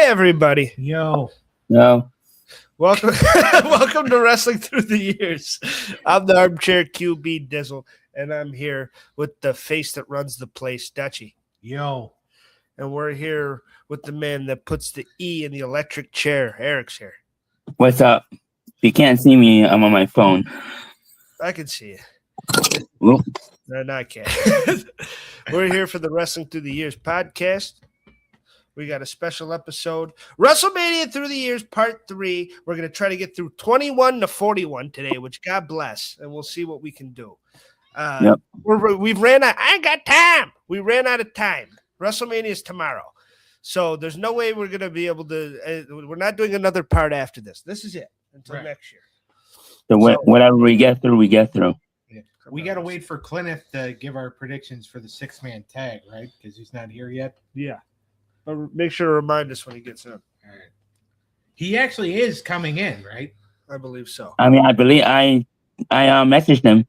everybody. Yo. No. Welcome welcome to Wrestling Through the Years. I'm the armchair QB Dizzle, and I'm here with the face that runs the place, Dutchie. Yo. And we're here with the man that puts the E in the electric chair. Eric's here. What's up? If you can't see me, I'm on my phone. I can see you. Well, No, I can't. We're here for the Wrestling Through the Years podcast. We got a special episode, WrestleMania Through the Years, Part 3. We're going to try to get through 21 to 41 today, which God bless, and we'll see what we can do. Yep. We've ran out. I ain't got time. We ran out of time. WrestleMania is tomorrow. So there's no way we're going to be able to we're not doing another part after this. This is it until next year. So whatever we get through, we get through. Yeah. We got to wait for Cliniff to give our predictions for the 6-man tag, right? Because he's not here yet. Yeah. But make sure to remind us when he gets in. All right. He actually is coming in, right? I believe so. I mean, I believe I messaged him.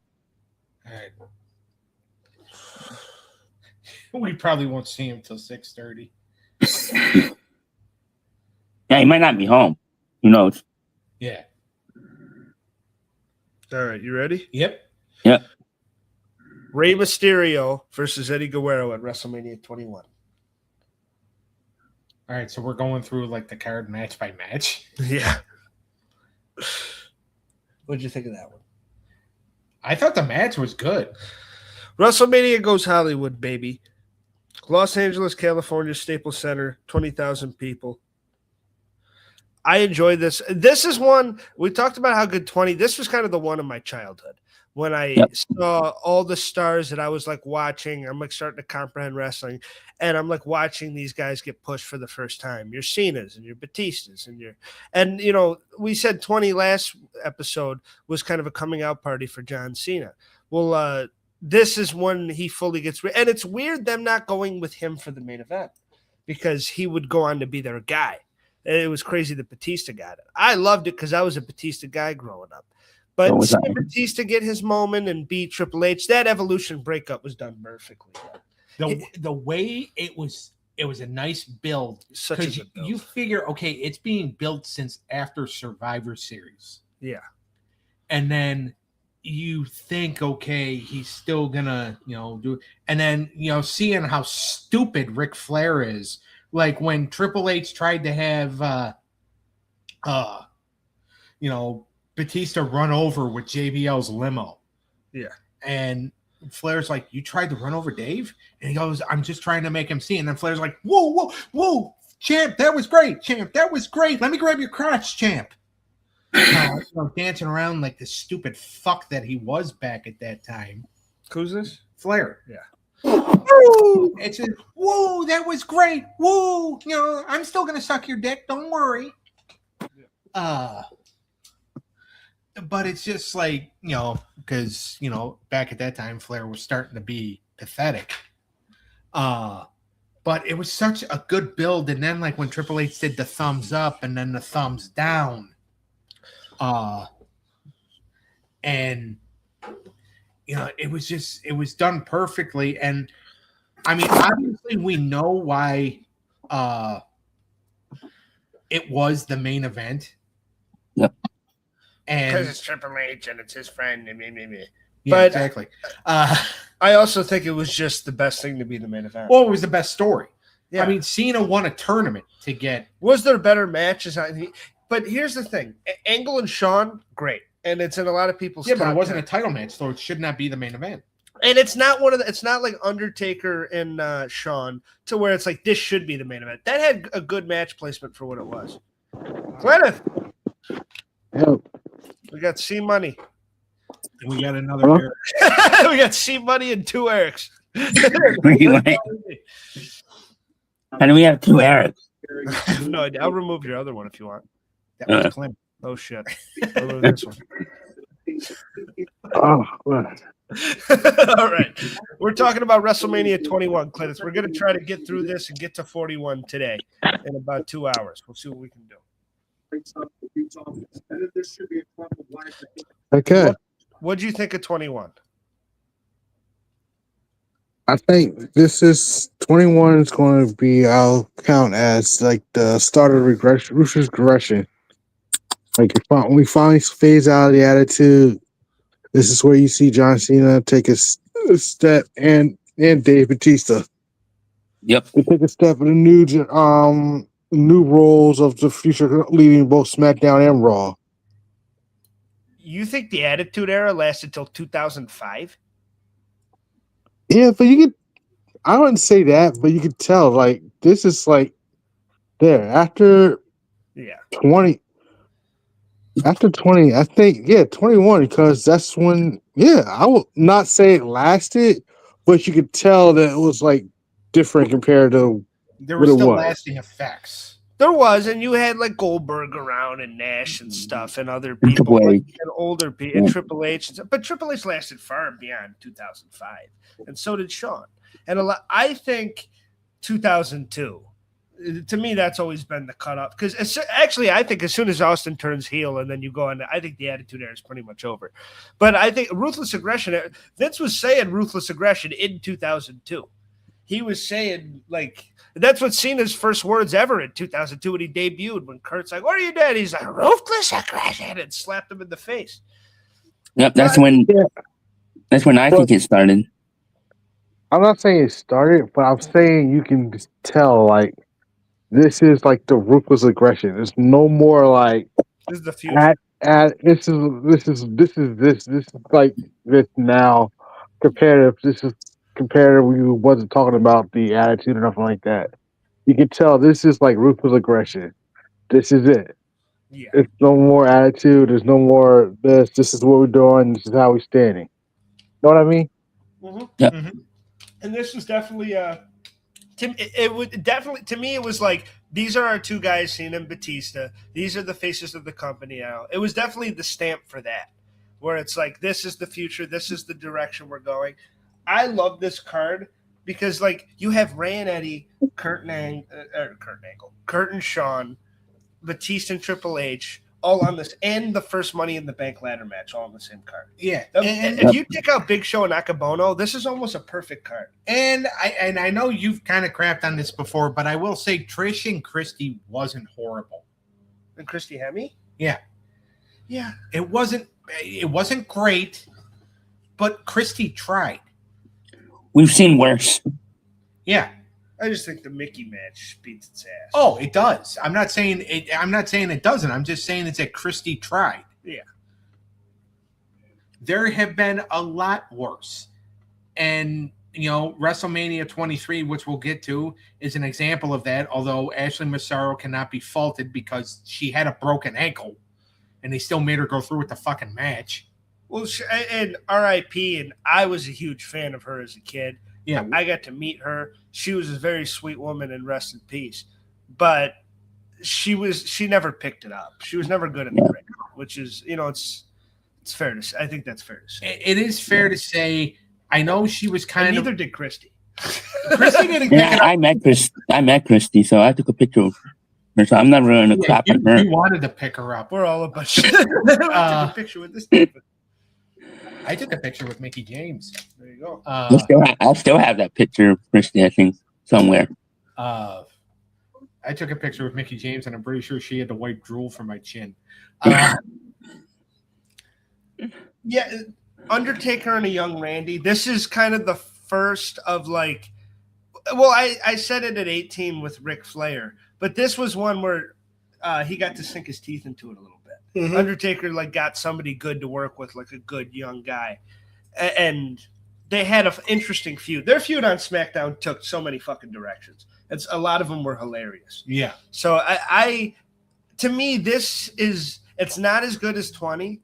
All right. We probably won't see him till 6:30. Yeah, he might not be home. Who knows? Yeah. All right, you ready? Yep. Yep. Rey Mysterio versus Eddie Guerrero at WrestleMania 21. All right, so we're going through like the card match by match. Yeah. What'd you think of that one? I thought the match was good. WrestleMania goes Hollywood, baby. Los Angeles, California, Staples Center, 20,000 people. I enjoyed this. This is one, we talked about how good this was kind of the one of my childhood. When I saw all the stars that I was like watching, I'm like starting to comprehend wrestling, and I'm like watching these guys get pushed for the first time. Your Cenas and your Batistas and you know, we said 20 last episode was kind of a coming out party for John Cena. Well, this is when he fully gets and it's weird them not going with him for the main event because he would go on to be their guy. It was crazy that Batista got it. I loved it because I was a Batista guy growing up. But seeing Batista get his moment and beat Triple H, that Evolution breakup was done perfectly. The way it was a nice build. Such a good build. You figure, okay, it's being built since after Survivor Series. Yeah. And then you think, okay, he's still gonna, do it. And then, seeing how stupid Ric Flair is, like when Triple H tried to have Batista run over with JBL's limo. Yeah. And Flair's like, you tried to run over Dave? And he goes, I'm just trying to make him see. And then Flair's like, whoa, champ, that was great. Champ, that was great. Let me grab your crotch, champ. Dancing around like the stupid fuck that he was back at that time. Who's this? Flair. Yeah. Woo! It's a, whoa, that was great. Woo! I'm still going to suck your dick. Don't worry. But it's just like, because, back at that time, Flair was starting to be pathetic. But it was such a good build. And then, like, when Triple H did the thumbs up and then the thumbs down, and, it was done perfectly. And, I mean, obviously, we know why it was the main event. Yep. Because it's Triple H and it's his friend. Yeah, but exactly. I also think it was just the best thing to be the main event. Well, it was the best story. Yeah. I mean, Cena won a tournament to get. Was there better matches? But here's the thing: Angle and Shawn, great, and it's in a lot of people's. Yeah, but it wasn't a title match, so it should not be the main event. And it's not it's not like Undertaker and Shawn to where it's like this should be the main event. That had a good match placement for what it was. Gwyneth. Yep. We got C Money. And we got another Eric. We got C Money and 2 Erics. And we have 2 Erics. I have no idea. I'll remove your other one if you want. That was Clint. Oh shit. I'll remove this one. Oh, what? All right. We're talking about WrestleMania 21, Clintus. We're going to try to get through this and get to 41 today in about 2 hours. We'll see what we can do. Okay. What'd you think of 21? I think this is 21 is going to be, I'll count as like the start of regression, ruthless regression. Like when we finally phase out of the attitude, this is where you see John Cena take a step and Dave Bautista. Yep. They take a step in the new roles of the future, leading both SmackDown and Raw. You think the Attitude Era lasted till 2005? Yeah, but you could. I wouldn't say that, but you could tell. Like this is like there after Yeah. 20. After 20, I think 21 because that's when I will not say it lasted, but you could tell that it was like different compared to There what were it still was. lasting effects. There was, and you had like Goldberg around and Nash and stuff and other people Triple H. and older people and Triple H. But Triple H lasted far beyond 2005, and so did Shawn. And I think 2002. To me, that's always been the cutoff. Because actually, I think as soon as Austin turns heel and then you go on, I think the Attitude Era is pretty much over. But I think Ruthless Aggression, Vince was saying Ruthless Aggression in 2002. He was saying, like, that's what Cena's first words ever in 2002 when he debuted. When Kurt's like, "What are you doing?" He's like, "Ruthless Aggression," and slapped him in the face. Yep, that's when I think it started. I'm not saying it started, but I'm saying you can just tell like this is like the ruthless aggression. There's no more like This is the future. this is like this now comparative. This is comparative. We wasn't talking about the attitude or nothing like that. You can tell this is like ruthless aggression. This is it. Yeah. There's no more attitude. There's no more this. This is what we're doing. This is how we're standing. Know what I mean? Mm-hmm. Yep. Mm-hmm. And this was definitely it would definitely to me it was like these are our two guys, Cena and Batista. These are the faces of the company now. It was definitely the stamp for that, where it's like this is the future, this is the direction we're going. I love this card because like you have Ray and Eddie, Kurt and Shawn, Batista and Triple H, all on this, and the first Money in the Bank ladder match, all on the same card. Yeah, And if you take out Big Show and Nakabono, this is almost a perfect card. And I know you've kind of crapped on this before, but I will say Trish and Christy wasn't horrible. And Christy Hemme? Yeah. It wasn't great, but Christy tried. We've seen worse. Yeah. I just think the Mickey match beats its ass. Oh, it does. I'm not saying it doesn't. I'm just saying it's that Christy tried. Yeah. There have been a lot worse. And, WrestleMania 23, which we'll get to, is an example of that, although Ashley Massaro cannot be faulted because she had a broken ankle, and they still made her go through with the fucking match. Well, and R.I.P., and I was a huge fan of her as a kid. Yeah. I got to meet her. She was a very sweet woman, and rest in peace. But she never picked it up. She was never good in the ring, which is, it's fair to say. I think that's fair to say. It is fair to say. I know she was neither did Christy. Christy didn't. Yeah, I met Christy, so I took a picture of her. So I'm not really going to clap on her. You wanted to pick her up. We're all a bunch of took a picture with this dude. I took a picture with Mickey James. There you go. I still have that picture of Christy, I think, somewhere. I took a picture with Mickey James, and I'm pretty sure she had to wipe drool from my chin. Yeah, Undertaker and a young Randy. This is kind of the first of like, well, I said it at 18 with Ric Flair, but this was one where he got to sink his teeth into it a little bit. Mm-hmm. Undertaker like got somebody good to work with, like a good young guy, and they had an interesting feud. Their feud on SmackDown took so many fucking directions. A lot of them were hilarious. Yeah. So to me, it's not as good as 20,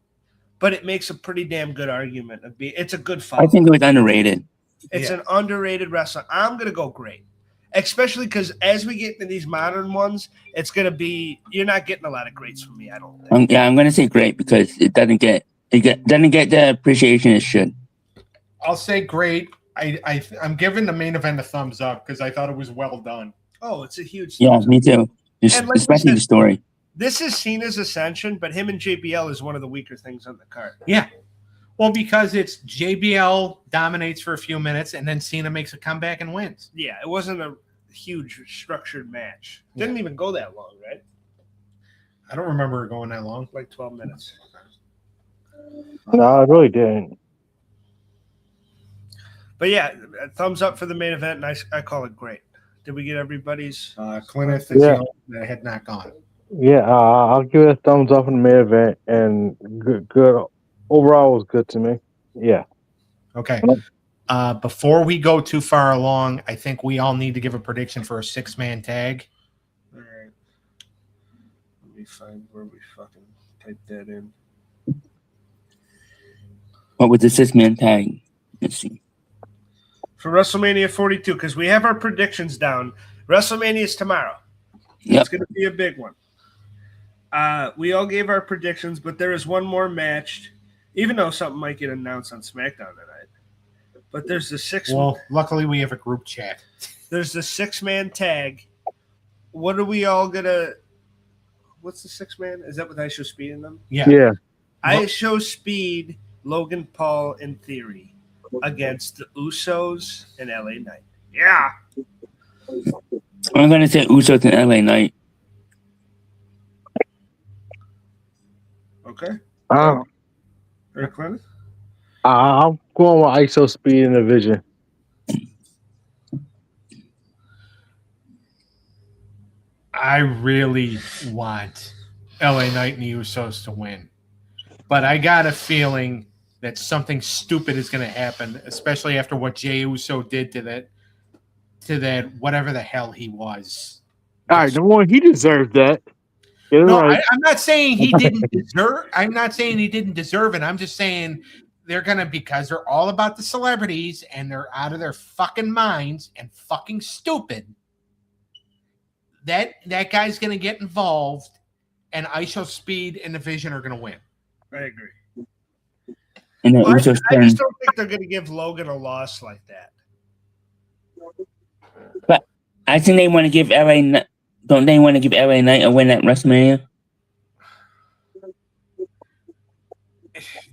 but it makes a pretty damn good argument. It's a good fight. I think it was underrated. It's an underrated wrestler. I'm gonna go great. Especially because as we get into these modern ones, it's going to be – you're not getting a lot of greats from me, I don't think. I'm going to say great because it doesn't get the appreciation it should. I'll say great. I'm giving the main event a thumbs up because I thought it was well done. Oh, it's a huge – Yeah, me too. Especially the story. This is Cena's ascension, but him and JBL is one of the weaker things on the card. Yeah. Well, because it's JBL dominates for a few minutes, and then Cena makes a comeback and wins. Yeah, it wasn't a huge structured match. Didn't even go that long, right? I don't remember it going that long. Like 12 minutes. No, it really didn't. But yeah, thumbs up for the main event, and I call it great. Did we get everybody's? Clineth is the only one that had not gone. Yeah, I'll give it a thumbs up in the main event, and good. Overall, was good to me. Yeah. Okay. Before we go too far along, I think we all need to give a prediction for a 6-man tag. All right. Let me find where we fucking type that in. What was the 6-man tag? Let's see. For WrestleMania 42, because we have our predictions down. WrestleMania is tomorrow. Yep. It's going to be a big one. We all gave our predictions, but there is one more match, even though something might get announced on SmackDown tonight. But there's the 6. Well, luckily we have a group chat. There's the 6-man tag. What are we all gonna? What's the 6-man? Is that with I Show Speed in them? Yeah. I Show Speed, Logan Paul, in theory, against the Usos and LA Knight. Yeah. I'm going to say Usos and LA Knight. Okay. I'm Eric Clinton? going with ISO Speed and the Vision. I really want LA Knight and the Usos to win. But I got a feeling that something stupid is going to happen, especially after what Jey Uso did to that whatever the hell he was. All right, number one, he deserved that. No, I'm not saying he didn't deserve. I'm not saying he didn't deserve it. I'm just saying they're gonna, because they're all about the celebrities and they're out of their fucking minds and fucking stupid. That guy's gonna get involved, and ISO Speed and the Vision are gonna win. I agree. And then Well, Usos I turn. just don't think they're going to give Logan a loss like that. But I think they want to give LA. Don't they want to give LA Knight a win at WrestleMania?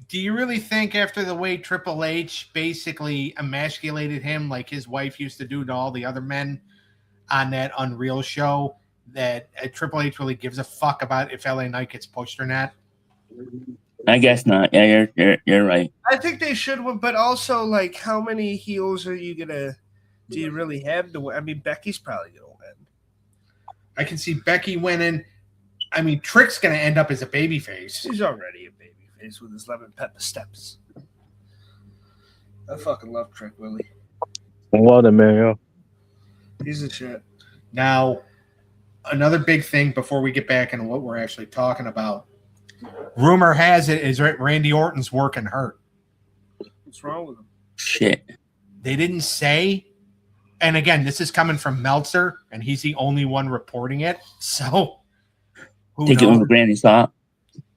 Do you really think, after the way Triple H basically emasculated him like his wife used to do to all the other men on that Unreal show, that Triple H really gives a fuck about if LA Knight gets pushed or not? I guess not. Yeah, you're right. I think they should win, but also, like, how many heels are you gonna? Do you really have to win? I mean, Becky's probably gonna win. I can see Becky winning. I mean, Trick's gonna end up as a babyface. She's already a babyface with his lemon pepper steps. I fucking love Trick Willie. Well, the man, yo. He's a shit. Now, another big thing before we get back into what we're actually talking about. Rumor has it is Randy Orton's working hurt. What's wrong with him? Shit. They didn't say. And again, this is coming from Meltzer, and he's the only one reporting it. So, who Take it knows? with a grain of salt.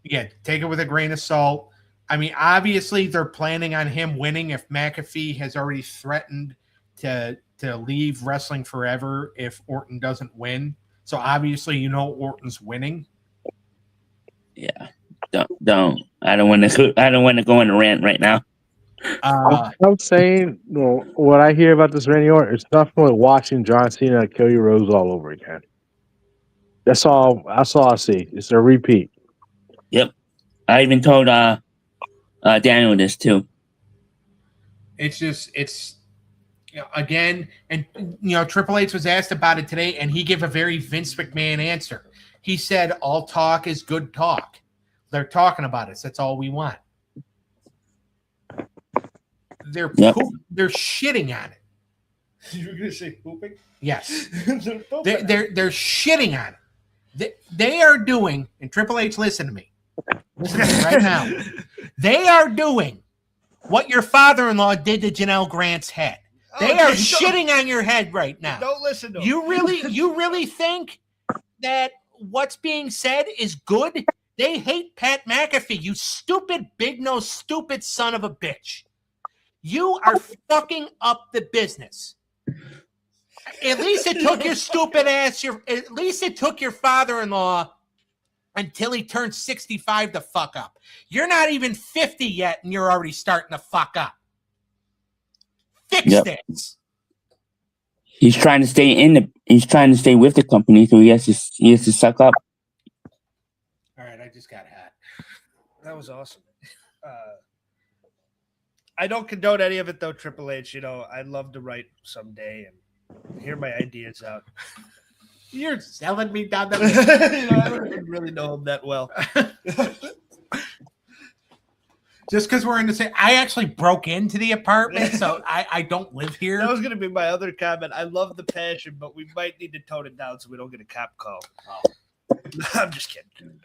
Yeah, take it with a grain of salt. I mean, obviously, they're planning on him winning if McAfee has already threatened to leave wrestling forever if Orton doesn't win. So, obviously, Orton's winning. Yeah. Don't. I don't want to go on a rant right now. I'm saying, what I hear about this Randy Orton, it's nothing like watching John Cena and Cody Rhodes all over again. That's all I see. It's a repeat. Yep. I even told Daniel this too. It's again, and Triple H was asked about it today, and he gave a very Vince McMahon answer. He said, "All talk is good talk." They're talking about us. That's all we want. They're shitting on it. You were gonna say pooping? Yes, They're they're shitting on it. They are doing, and Triple H, listen to me right now. They are doing what your father-in-law did to Janelle Grant's head. They are shitting on your head right now. Don't listen to him. You really think that what's being said is good? They hate Pat McAfee, you stupid, big-nosed, stupid son of a bitch. You are fucking up the business. At least it took your stupid ass, at least it took your father-in-law until he turns 65 to fuck up. You're not even 50 yet, and you're already starting to fuck up. Fix this. He's trying to stay he's trying to stay with the company, so he has to suck up. All right, I just got hot. That was awesome. I don't condone any of it though, Triple H. You know, I'd love to write someday and hear my ideas out. You're selling me down the You know, I don't even really know him that well. Just because we're in the same, I actually broke into the apartment, so I don't live here. That was going to be my other comment. I love the passion, but we might need to tone it down so we don't get a cop call. Oh. I'm just kidding.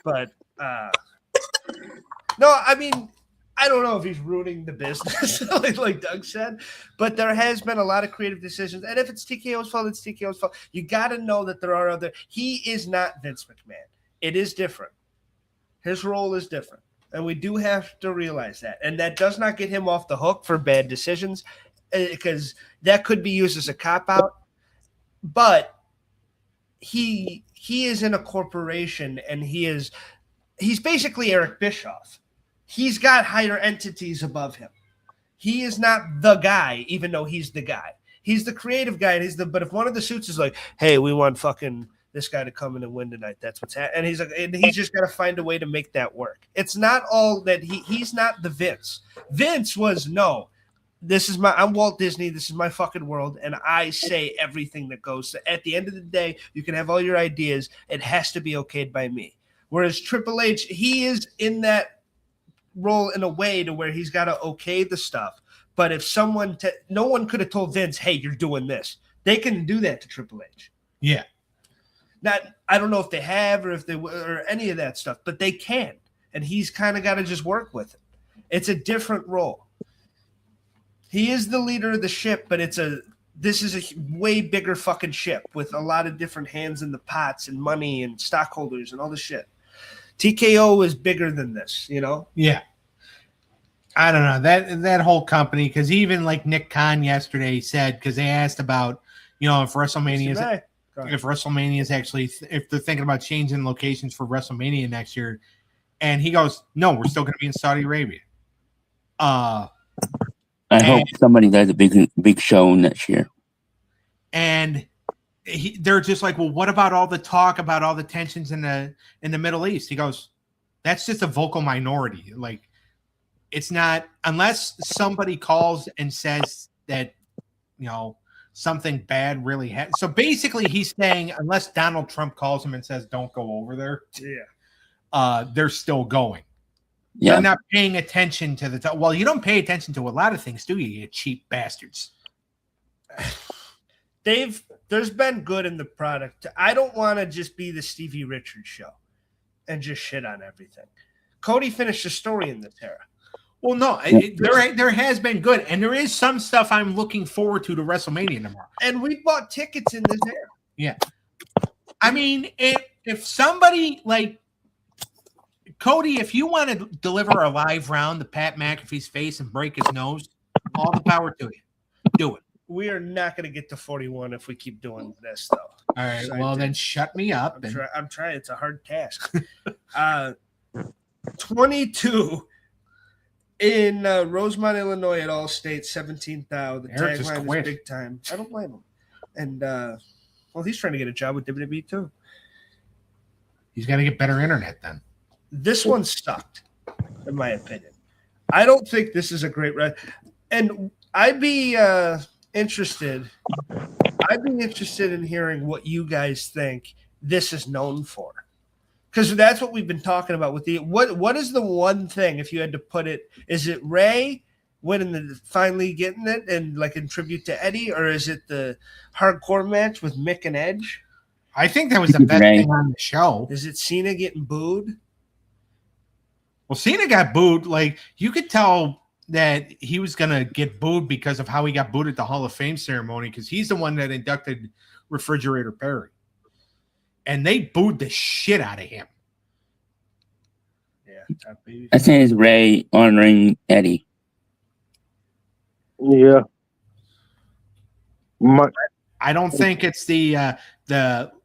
But no, I mean, I don't know if he's ruining the business, like Doug said, but there has been a lot of creative decisions. And if it's TKO's fault, it's TKO's fault. You got to know that there are other. He is not Vince McMahon. It is different. His role is different. And we do have to realize that. And that does not get him off the hook for bad decisions, because that could be used as a cop-out. But he is in a corporation, and he's basically Eric Bischoff. He's got higher entities above him. He is not the guy, even though he's the guy. He's the creative guy. But if one of the suits is like, hey, we want fucking this guy to come in and win tonight, that's what's happening. And he's just got to find a way to make that work. It's not all that he's not the Vince. Vince was, no, I'm Walt Disney. This is my fucking world. And I say everything that goes. So at the end of the day, you can have all your ideas. It has to be okayed by me. Whereas Triple H, he is in that role in a way to where he's got to okay the stuff. But if no one could have told Vince, hey, you're doing this. They can do that to Triple H. Yeah. I don't know if they have or any of that stuff, but they can. And he's kind of got to just work with it. It's a different role. He is the leader of the ship, but this is a way bigger fucking ship with a lot of different hands in the pots and money and stockholders and all the shit. TKO is bigger than this, you know? Yeah. I don't know. That whole company, because even like Nick Khan yesterday said, because they asked about, you know, if WrestleMania is actually, if they're thinking about changing locations for WrestleMania next year, and he goes, no, we're still going to be in Saudi Arabia. I hope somebody does a big show next year. And they're just like, well, what about all the talk about all the tensions in the Middle East? He goes, that's just a vocal minority. Like, it's not, unless somebody calls and says that, you know, something bad really happened. So basically he's saying, unless Donald Trump calls him and says, don't go over there. Yeah. They're still going. Yeah. They're not paying attention to well, you don't pay attention to a lot of things, do you cheap bastards? Dave, there's been good in the product. I don't want to just be the Stevie Richards show and just shit on everything. Cody finished a story in this era. Well, no, there has been good, and there is some stuff I'm looking forward to WrestleMania tomorrow. And we bought tickets in this era. Yeah. I mean, if somebody like Cody, if you want to deliver a live round to Pat McAfee's face and break his nose, all the power to you. Do it. We are not going to get to 41 if we keep doing this, though. All right. Well, then shut me up. I'm trying. It's a hard task. 22 in Rosemont, Illinois, at Allstate, 17,000. The tagline is big time. I don't blame him. And well, he's trying to get a job with WWE too. He's got to get better internet then. This one sucked, in my opinion. I don't think this is a great and I'd be interested. I'd be interested in hearing what you guys think this is known for, because that's what we've been talking about with the what is the one thing, if you had to put it, is it Ray winning finally getting it and like in tribute to Eddie, or is it the hardcore match with Mick and Edge? I think that was the best thing on the show. Is it Cena getting booed? Well, Cena got booed. Like, you could tell that he was going to get booed because of how he got booed at the Hall of Fame ceremony, because he's the one that inducted Refrigerator Perry. And they booed the shit out of him. Yeah. I think it's Ray honoring Eddie. Yeah. I don't think it's the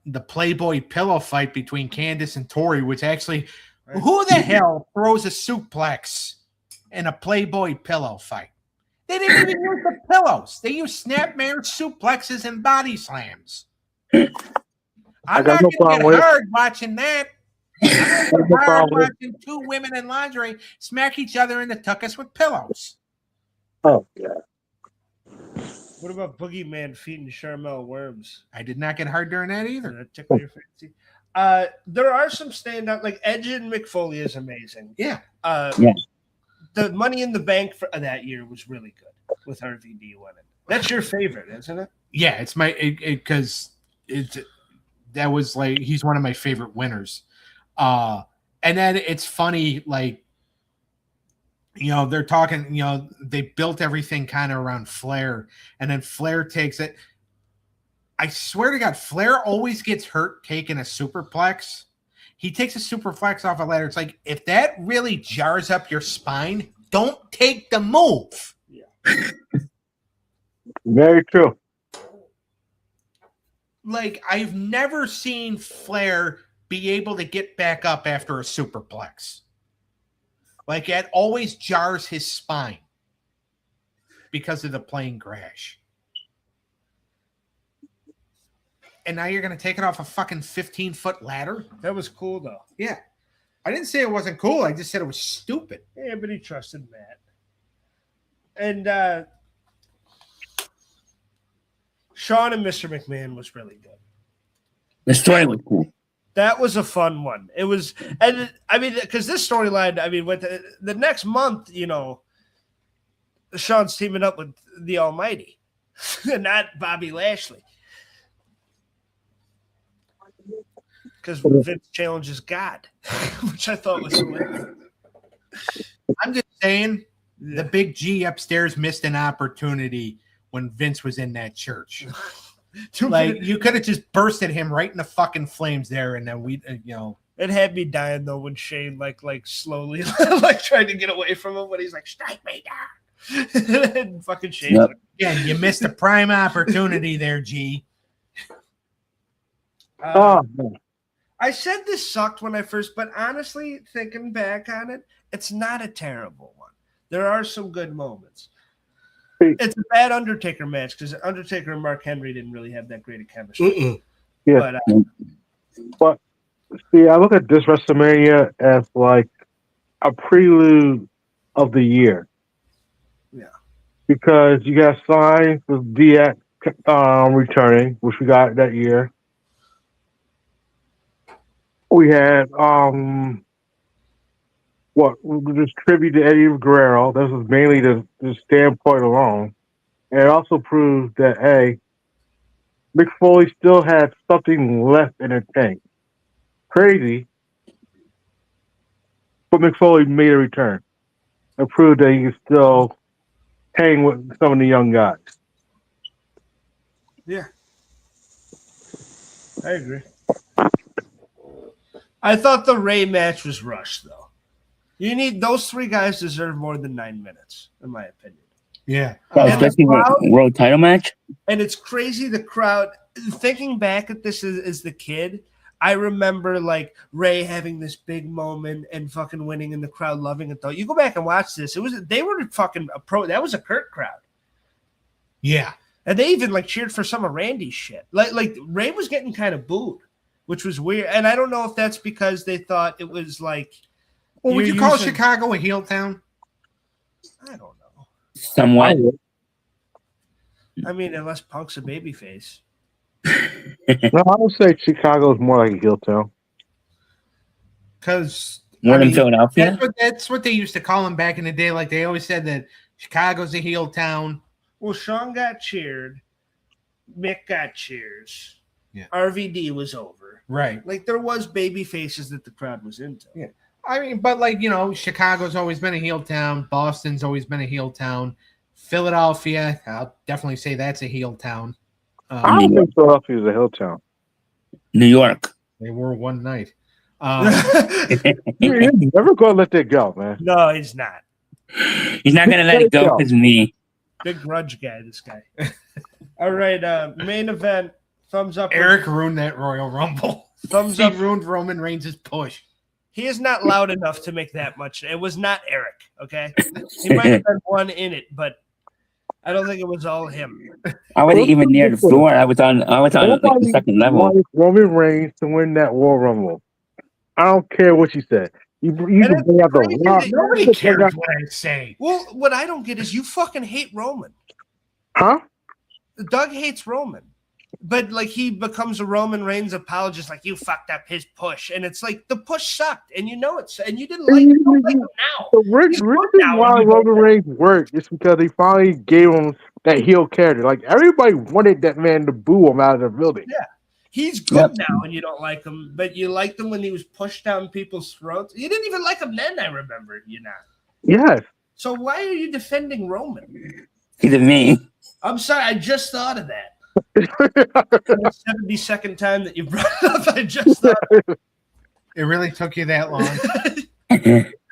the Playboy pillow fight between Candice and Tori, which actually, who the hell throws a suplex in a Playboy pillow fight? They didn't even use the pillows. They used snapmare suplexes and body slams. I'm not going to get hard watching that. I'm hard watching two women in lingerie smack each other in the tuchus with pillows. Oh, yeah. What about Boogeyman feeding Charmel worms? I did not get hard during that Did either. that tickle your fancy? There are some standout, like Edge and Mick Foley is amazing. Yeah. The Money in the Bank for that year was really good with RVD winning. That's your favorite, isn't it? Yeah, it's my because that was like he's one of my favorite winners. And then it's funny, like, you know, they're talking, you know, they built everything kind of around Flair, and then Flair takes it. I swear to God, Flair always gets hurt taking a superplex. He takes a superplex off a ladder. It's like, if that really jars up your spine, don't take the move. Yeah. Very true. Like, I've never seen Flair be able to get back up after a superplex. Like, it always jars his spine because of the plane crash. And now you're going to take it off a fucking 15-foot ladder? That was cool, though. Yeah. I didn't say it wasn't cool. I just said it was stupid. Yeah, but he trusted Matt. And Sean and Mr. McMahon was really good. The story was cool. That was a fun one. It was, and I mean, because this storyline, I mean, with the next month, you know, Sean's teaming up with the Almighty, not Bobby Lashley. Because Vince challenges God, which I thought was hilarious. I'm just saying, the big G upstairs missed an opportunity when Vince was in that church. Like, you could have just bursted him right in the fucking flames there, and then we, you know. It had me dying though when Shane like slowly like trying to get away from him when he's like, strike me down. And fucking Shane's like, yeah, you missed a prime opportunity there, G. I said this sucked when I first, but honestly, thinking back on it, it's not a terrible one. There are some good moments. It's a bad Undertaker match because Undertaker and Mark Henry didn't really have that great of chemistry. Yeah. But see, I look at this WrestleMania as like a prelude of the year. Yeah. Because you got signs with DX returning, which we got that year. We had this tribute to Eddie Guerrero. This was mainly the standpoint alone. And it also proved that, hey, Mick Foley still had something left in the tank. Crazy. But Mick Foley made a return. It proved that he could still hang with some of the young guys. yeah, I agree. I thought the Ray match was rushed, though. You need those three guys deserve more than 9 minutes, in my opinion. Yeah. Especially the world title match. And it's crazy, the crowd. Thinking back at this as the kid, I remember Ray having this big moment and fucking winning, and the crowd loving it. Though you go back and watch this, they were fucking a pro. That was a Kurt crowd. Yeah, and they even cheered for some of Randy's shit. Like Ray was getting kind of booed, which was weird. And I don't know if that's because they thought it was like. Well, would you call Chicago a heel town? I don't know. Somewhat. I mean, unless Punk's a babyface. No, I would say Chicago is more like a heel town. Because more than Philadelphia. That's what they used to call them back in the day. Like they always said that Chicago's a heel town. Well, Sean got cheered. Mick got cheers. Yeah. RVD was over. Right. Like there was baby faces that the crowd was into. Yeah. I mean, but Chicago's always been a heel town. Boston's always been a heel town. Philadelphia, I'll definitely say that's a heel town. I don't think Philadelphia is a heel town. New York. They were one night. You're never going to let that go, man. No, he's not. He's not going to let it go because of me. Big grudge guy, this guy. All right, main event, Thumbs up. Eric ruined that Royal Rumble. Thumbs He up. ruined Roman Reigns' push. He is not loud enough to make that much. It was not Eric, okay? He might have been one in it, but I don't think it was all him. I wasn't even near the floor. I was on like, the second level. wanted Roman Reigns to win that Royal Rumble. I don't care what you said. You can it's bring out crazy the Rock. that Nobody cares what I say. Well, what I don't get is you fucking hate Roman. Huh? Doug hates Roman. But like he becomes a Roman Reigns apologist, like you fucked up his push, and it's like the push sucked, and you know it's, and you didn't like, you don't like him now. The reason why Roman Reigns worked is because they finally gave him that heel character. Like everybody wanted that man to boo him out of the building. Yeah, he's good now, and you don't like him, but you liked him when he was pushed down people's throats. You didn't even like him then. I remember, Yes. So why are you defending Roman? He's me. I'm sorry, I just thought of that. The 72nd time that you brought it up, I just thought it really took you that long.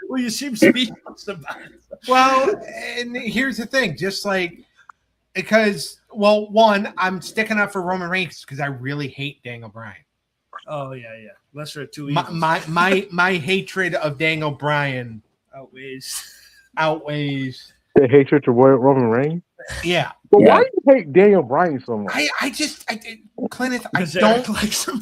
Well, you seem speechless about it. Well, and here's the thing, just like because one, I'm sticking up for Roman Reigns because I really hate Daniel Bryan. Oh yeah. Lesser of two evils. My hatred of Daniel Bryan outweighs The hatred to Roman Reigns. Yeah. But why do you hate Daniel Bryan so much? Clinton, I because don't Eric likes him.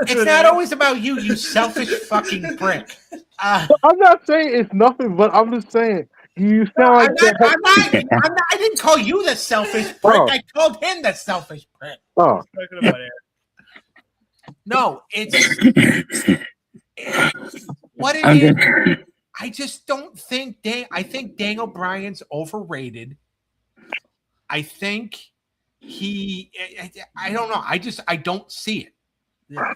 It's not always about you, you selfish fucking prick. I'm not saying it's nothing, but I'm just saying you sound like I didn't call you the selfish prick. Oh. I called him the selfish prick. Oh, Talking about Eric. No, it's what it is. I just don't think I think Daniel Bryan's overrated. I think I don't know. I don't see it. Yeah.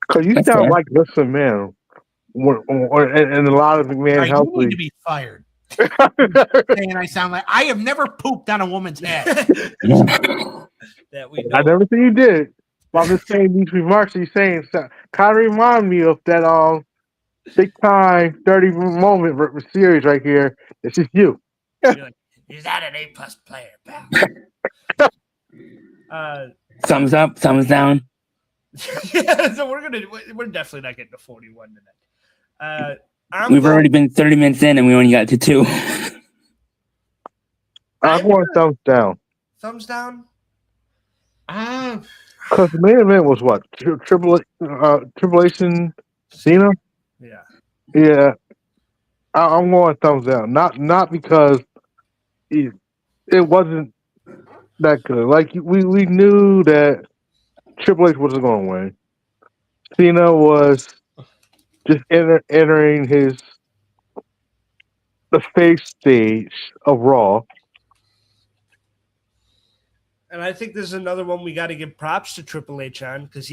because you sound like listen, man, and a lot of McMahon You need to be fired. Saying I sound like I have never pooped on a woman's head. That we know. I never think you did. But I'm just saying these remarks you're saying kind of remind me of that big time 30 moment series right here. It's just you. Like, is that an A+ player, pal? Thumbs up, thumbs down. Yeah, so we're definitely not getting to 41 tonight. We've already been 30 minutes in and we only got to 2. I'm going thumbs down. Thumbs down? Because the main event was what? Triple H and Cena? Yeah. Yeah. I'm going thumbs down. Not because it wasn't that good. Like we knew that Triple H wasn't going to win. Cena was just entering the face stage of Raw. And I think this is another one we got to give props to Triple H on because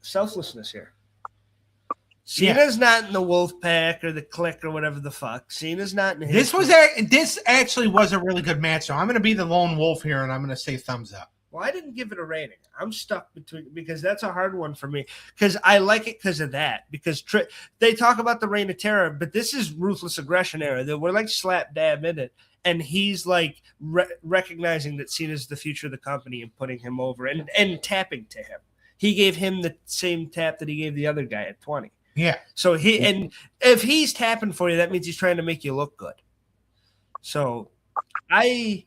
selflessness here. Cena's not in the Wolf Pack or the Clique or whatever the fuck. Cena's not in his. This actually was a really good match. So I'm going to be the lone wolf here, and I'm going to say thumbs up. Well, I didn't give it a rating. I'm stuck because that's a hard one for me. Because I like it because of that. Because they talk about the Reign of Terror, but this is Ruthless Aggression era. That we're like slap dab in it, and he's like recognizing that Cena's the future of the company and putting him over and tapping to him. He gave him the same tap that he gave the other guy at 20. Yeah. So if he's tapping for you, that means he's trying to make you look good. So I'm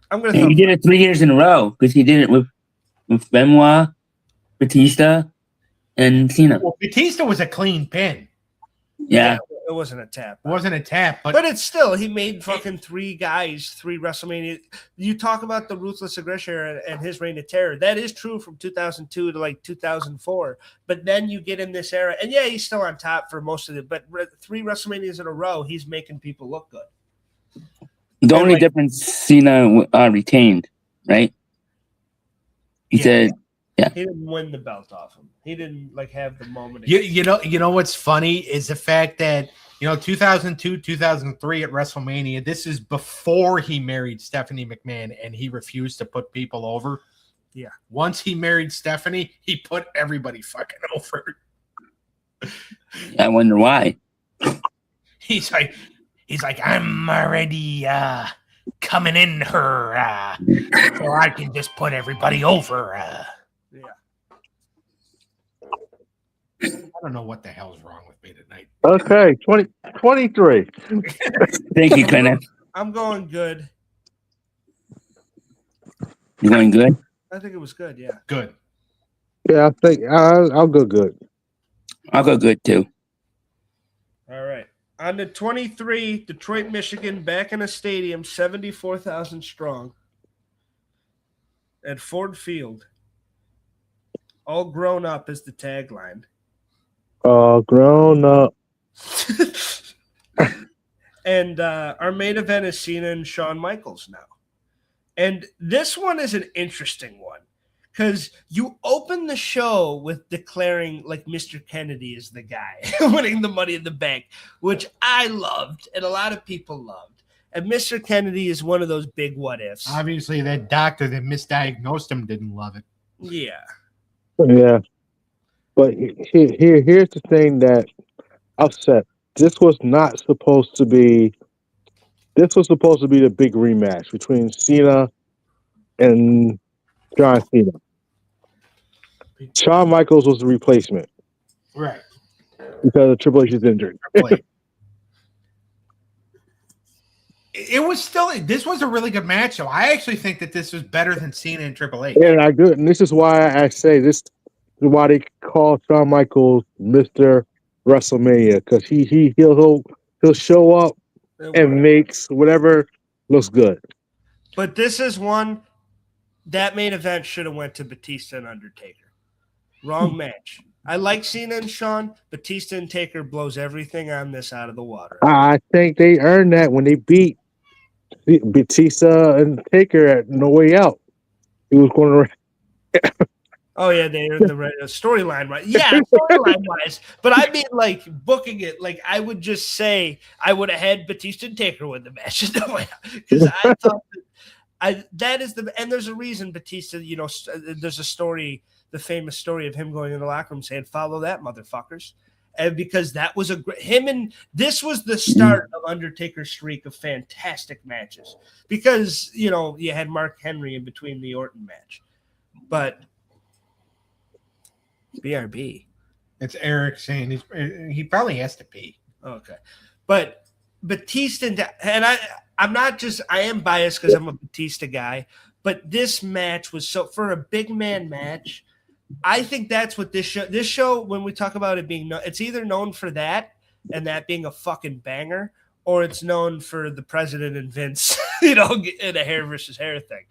gonna. He did it 3 years in a row because he did it with Benoit, Batista, and Cena. Well, Batista was a clean pin. Yeah. It wasn't a tap. It wasn't a tap, but it's still he made fucking 3 WrestleMania. You talk about the Ruthless Aggression era and his Reign of Terror. That is true from 2002 to like 2004. But then you get in this era, and yeah, he's still on top for most of it. But 3 WrestleManias in a row, he's making people look good. The only difference, Cena retained, right? He said, "Yeah." He didn't win the belt off him. He didn't like have the moment. You know what's funny is the fact that 2002, 2003 at WrestleMania. This is before he married Stephanie McMahon, and he refused to put people over. Yeah. Once he married Stephanie, he put everybody fucking over. I wonder why. He's like, I'm already coming in her, so I can just put everybody over. Yeah. I don't know what the hell's wrong with me tonight. Okay, 23. Thank you, Kenneth. I'm going good. You going good? I think it was good. Yeah. Good. Yeah, I think I'll go good. I'll go good too. All right. On to 23, Detroit, Michigan, back in a stadium, 74,000 strong at Ford Field. All grown up is the tagline. Grown up. And our main event is Cena and Shawn Michaels now. And this one is an interesting one because you open the show with declaring like Mr. Kennedy is the guy winning the Money in the Bank, which I loved and a lot of people loved. And Mr. Kennedy is one of those big what ifs. Obviously, that doctor that misdiagnosed him didn't love it. Yeah. Yeah. But here's the thing that upset. This was supposed to be the big rematch between Cena and John Cena. Shawn Michaels was the replacement Right. because of Triple H's injury. It was still. This was a really good match, though. I actually think that this was better than Cena and Triple H. And I good. And this is why I say this is why they call Shawn Michaels Mr. WrestleMania, because he'll show up and makes whatever looks good. But this is one that main event should have went to Batista and Undertaker. Wrong match. I like Cena and Shawn. Batista and Taker blows everything on this out of the water. I think they earned that when they beat Batista and Taker at No Way Out. He was going to. Oh yeah, they earned the storyline right. Yeah, storyline wise. But I mean, like booking it. Like I would just say, I would have had Batista and Taker win the match. No way, because I thought that is the. And there's a reason Batista. You know, there's a story, the famous story of him going in the locker room saying, "Follow that, motherfuckers." And because that was this was the start of Undertaker's streak of fantastic matches. Because you know you had Mark Henry in between the Orton match, but. BRB. It's Eric saying he probably has to pee. Okay. But Batista and I am biased because I'm a Batista guy, but this match was so for a big man match. I think that's what this show when we talk about it being it's either known for that and that being a fucking banger, or it's known for the president and Vince, in a hair versus hair thing,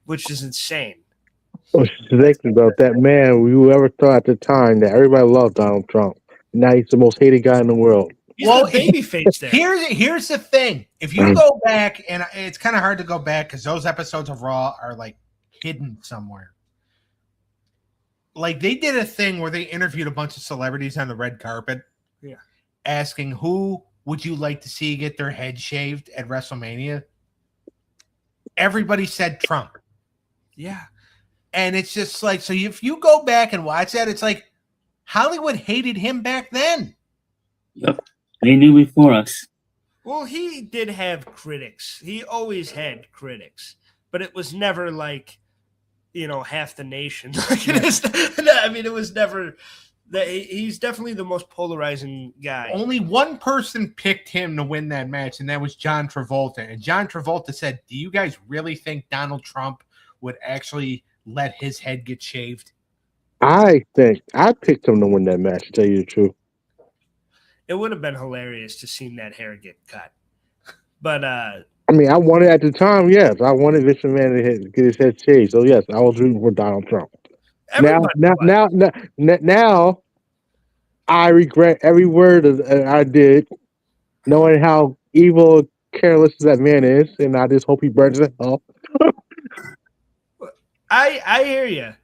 which is insane. I was thinking about that man. Whoever thought at the time that everybody loved Donald Trump. Now he's the most hated guy in the world. He's the babyface there. Here's the thing. If you go back, and it's kind of hard to go back because those episodes of Raw are like hidden somewhere. Like they did a thing where they interviewed a bunch of celebrities on the red carpet, asking who would you like to see get their head shaved at WrestleMania. Everybody said Trump. Yeah. And it's just like, so if you go back and watch that, it's like Hollywood hated him back then. Yep. They knew before us. Well, he did have critics. He always had critics, but it was never like, half the nation. Like it is. I mean, it was never that. He's definitely the most polarizing guy. Only one person picked him to win that match, and that was John Travolta. And John Travolta said, "Do you guys really think Donald Trump would actually let his head get shaved?" I think I picked him to win that match, to tell you the truth. It would have been hilarious to see that hair get cut. But I mean, I wanted at the time, yes. I wanted Vince McMahon to get his head shaved. So yes, I was rooting for Donald Trump. Now I regret every word I did, knowing how evil, careless that man is, and I just hope he burns it up. I hear you.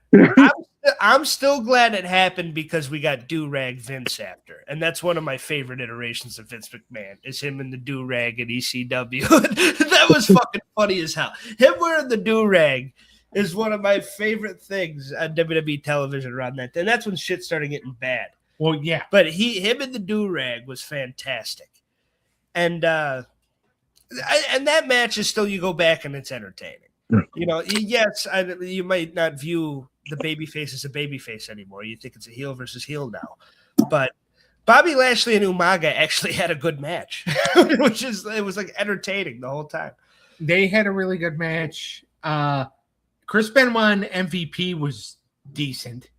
I'm still glad it happened because we got do-rag Vince after. And that's one of my favorite iterations of Vince McMahon is him in the do-rag at ECW. That was fucking funny as hell. Him wearing the do-rag is one of my favorite things on WWE television around that. And that's when shit started getting bad. Well, yeah. But him in the do-rag was fantastic. And And that match is still, you go back and it's entertaining. You know, yes, you might not view the babyface as a babyface anymore. You think it's a heel versus heel now. But Bobby Lashley and Umaga actually had a good match, it was like entertaining the whole time. They had a really good match. Chris Benoit MVP was decent.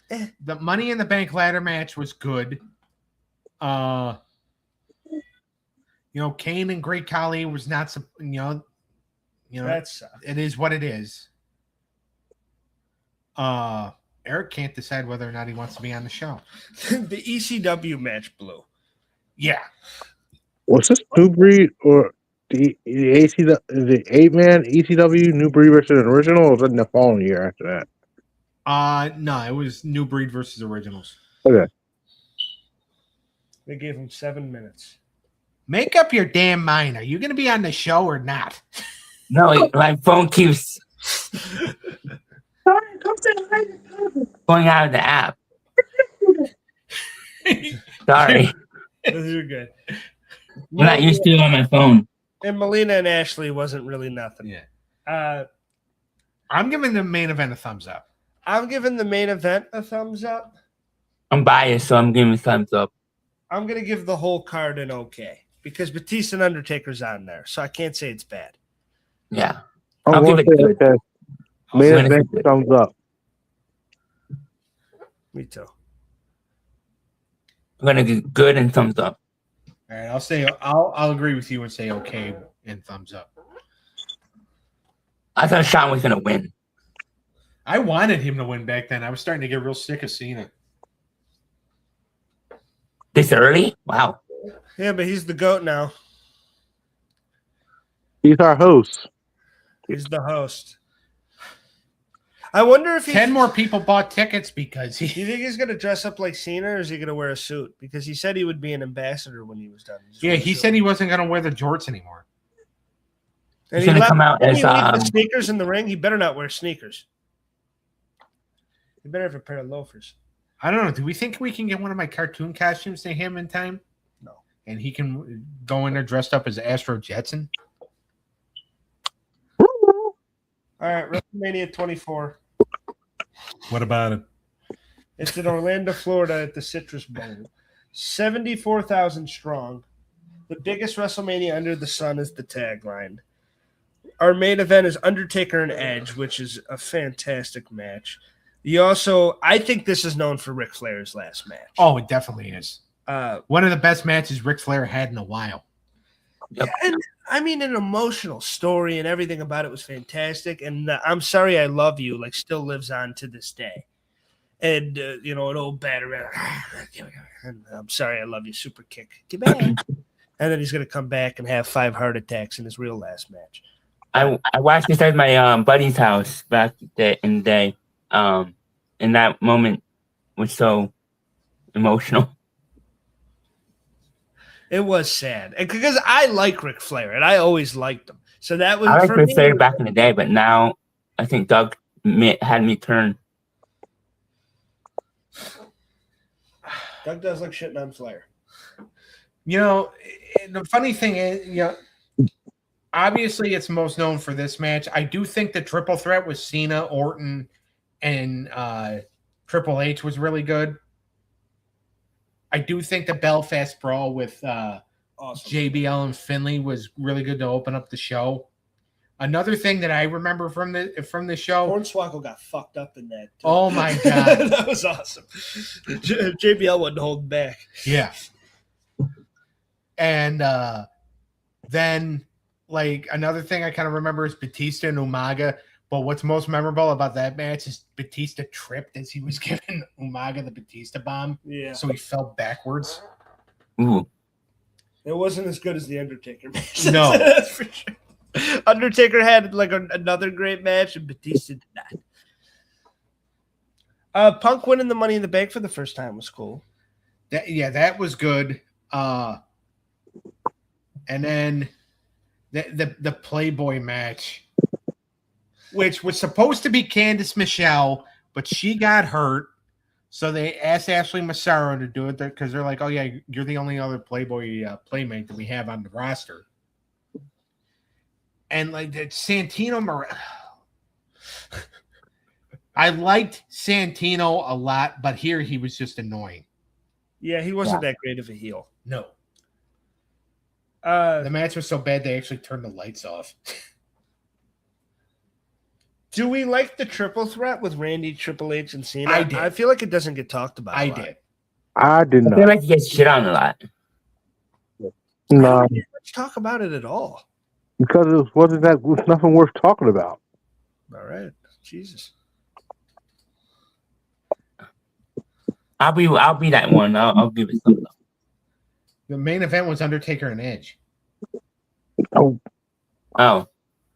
The Money in the Bank ladder match was good. Kane and Great Khali was not, That's it is what it is. Eric can't decide whether or not he wants to be on the show. the ECW match blew. Yeah. Was this New Breed or the 8-man ECW New Breed versus original, or was it the following year after that? No, it was New Breed versus Originals. Okay. They gave him 7 minutes. Make up your damn mind. Are you going to be on the show or not? No, my phone keeps going out of the app. Sorry. You're good. I'm not used to it on my phone. And Melina and Ashley wasn't really nothing. Yeah. I'm giving the main event a thumbs up. I'm giving the main event a thumbs up. I'm biased, so I'm giving a thumbs up. I'm going to give the whole card an okay because Batista and Undertaker's on there, so I can't say it's bad. Yeah. I'll give it good. Okay. Main I'll event give it thumbs up. Me too. I'm gonna do good and thumbs up. All right, I'll agree with you and say okay and thumbs up. I thought Sean was gonna win. I wanted him to win back then. I was starting to get real sick of seeing it. This early? Wow. Yeah, but he's the GOAT now. He's our host. He's the host. I wonder if 10 more people bought tickets because Do you think he's going to dress up like Cena, or is he going to wear a suit? Because he said he would be an ambassador when he was done. Yeah, he said he wasn't going to wear the jorts anymore. And He's gonna come out as the sneakers in the ring. He better not wear sneakers. He better have a pair of loafers. I don't know. Do we think we can get one of my cartoon costumes to him in time? No. And he can go in there dressed up as Astro Jetson? All right, WrestleMania 24. What about it? It's in Orlando, Florida at the Citrus Bowl. 74,000 strong. The biggest WrestleMania under the sun is the tagline. Our main event is Undertaker and Edge, which is a fantastic match. I think this is known for Ric Flair's last match. Oh, it definitely is. One of the best matches Ric Flair had in a while. Yep. And I mean, an emotional story and everything about it was fantastic. And I'm Sorry I Love You still lives on to this day. And an old batter, and I'm Sorry I Love You, super kick, get back. And then he's gonna come back and have 5 heart attacks in his real last match. I watched this at my buddy's house back in the day. And that moment was so emotional. It was sad, and because I like Ric Flair, and I always liked him. So that was I liked for Ric me. Flair back in the day, but now I think Doug had me turn. Doug does like shitting on Flair. The funny thing is, obviously it's most known for this match. I do think the triple threat with Cena, Orton, and Triple H was really good. I do think the Belfast Brawl with Awesome. JBL and Finlay was really good to open up the show. Another thing that I remember from the show, Hornswoggle got fucked up in that. Oh my god, that was awesome. JBL wasn't holding back. Yeah. And then another thing I kind of remember is Batista and Umaga. But what's most memorable about that match is Batista tripped as he was giving Umaga the Batista bomb. Yeah. So he fell backwards. Ooh. It wasn't as good as the Undertaker match. No. That's for sure. Undertaker had another great match, and Batista did not. Punk winning the Money in the Bank for the first time was cool. That was good. And then the Playboy match, which was supposed to be Candice Michelle, but she got hurt. So they asked Ashley Massaro to do it because they're like, oh, yeah, you're the only other Playboy playmate that we have on the roster. And like that Santino I liked Santino a lot, but here he was just annoying. Yeah, he wasn't that great of a heel. No. The match was so bad they actually turned the lights off. Do we like the triple threat with Randy, Triple H, and Cena? I did. I feel like it doesn't get talked about. I a lot. did. I did I not. feel like he gets shit on a lot. I No, don't hear much talk about it at all. because it was nothing worth talking about. All right, Jesus. I'll be that one. I'll give it some love. The main event was Undertaker and Edge. Oh,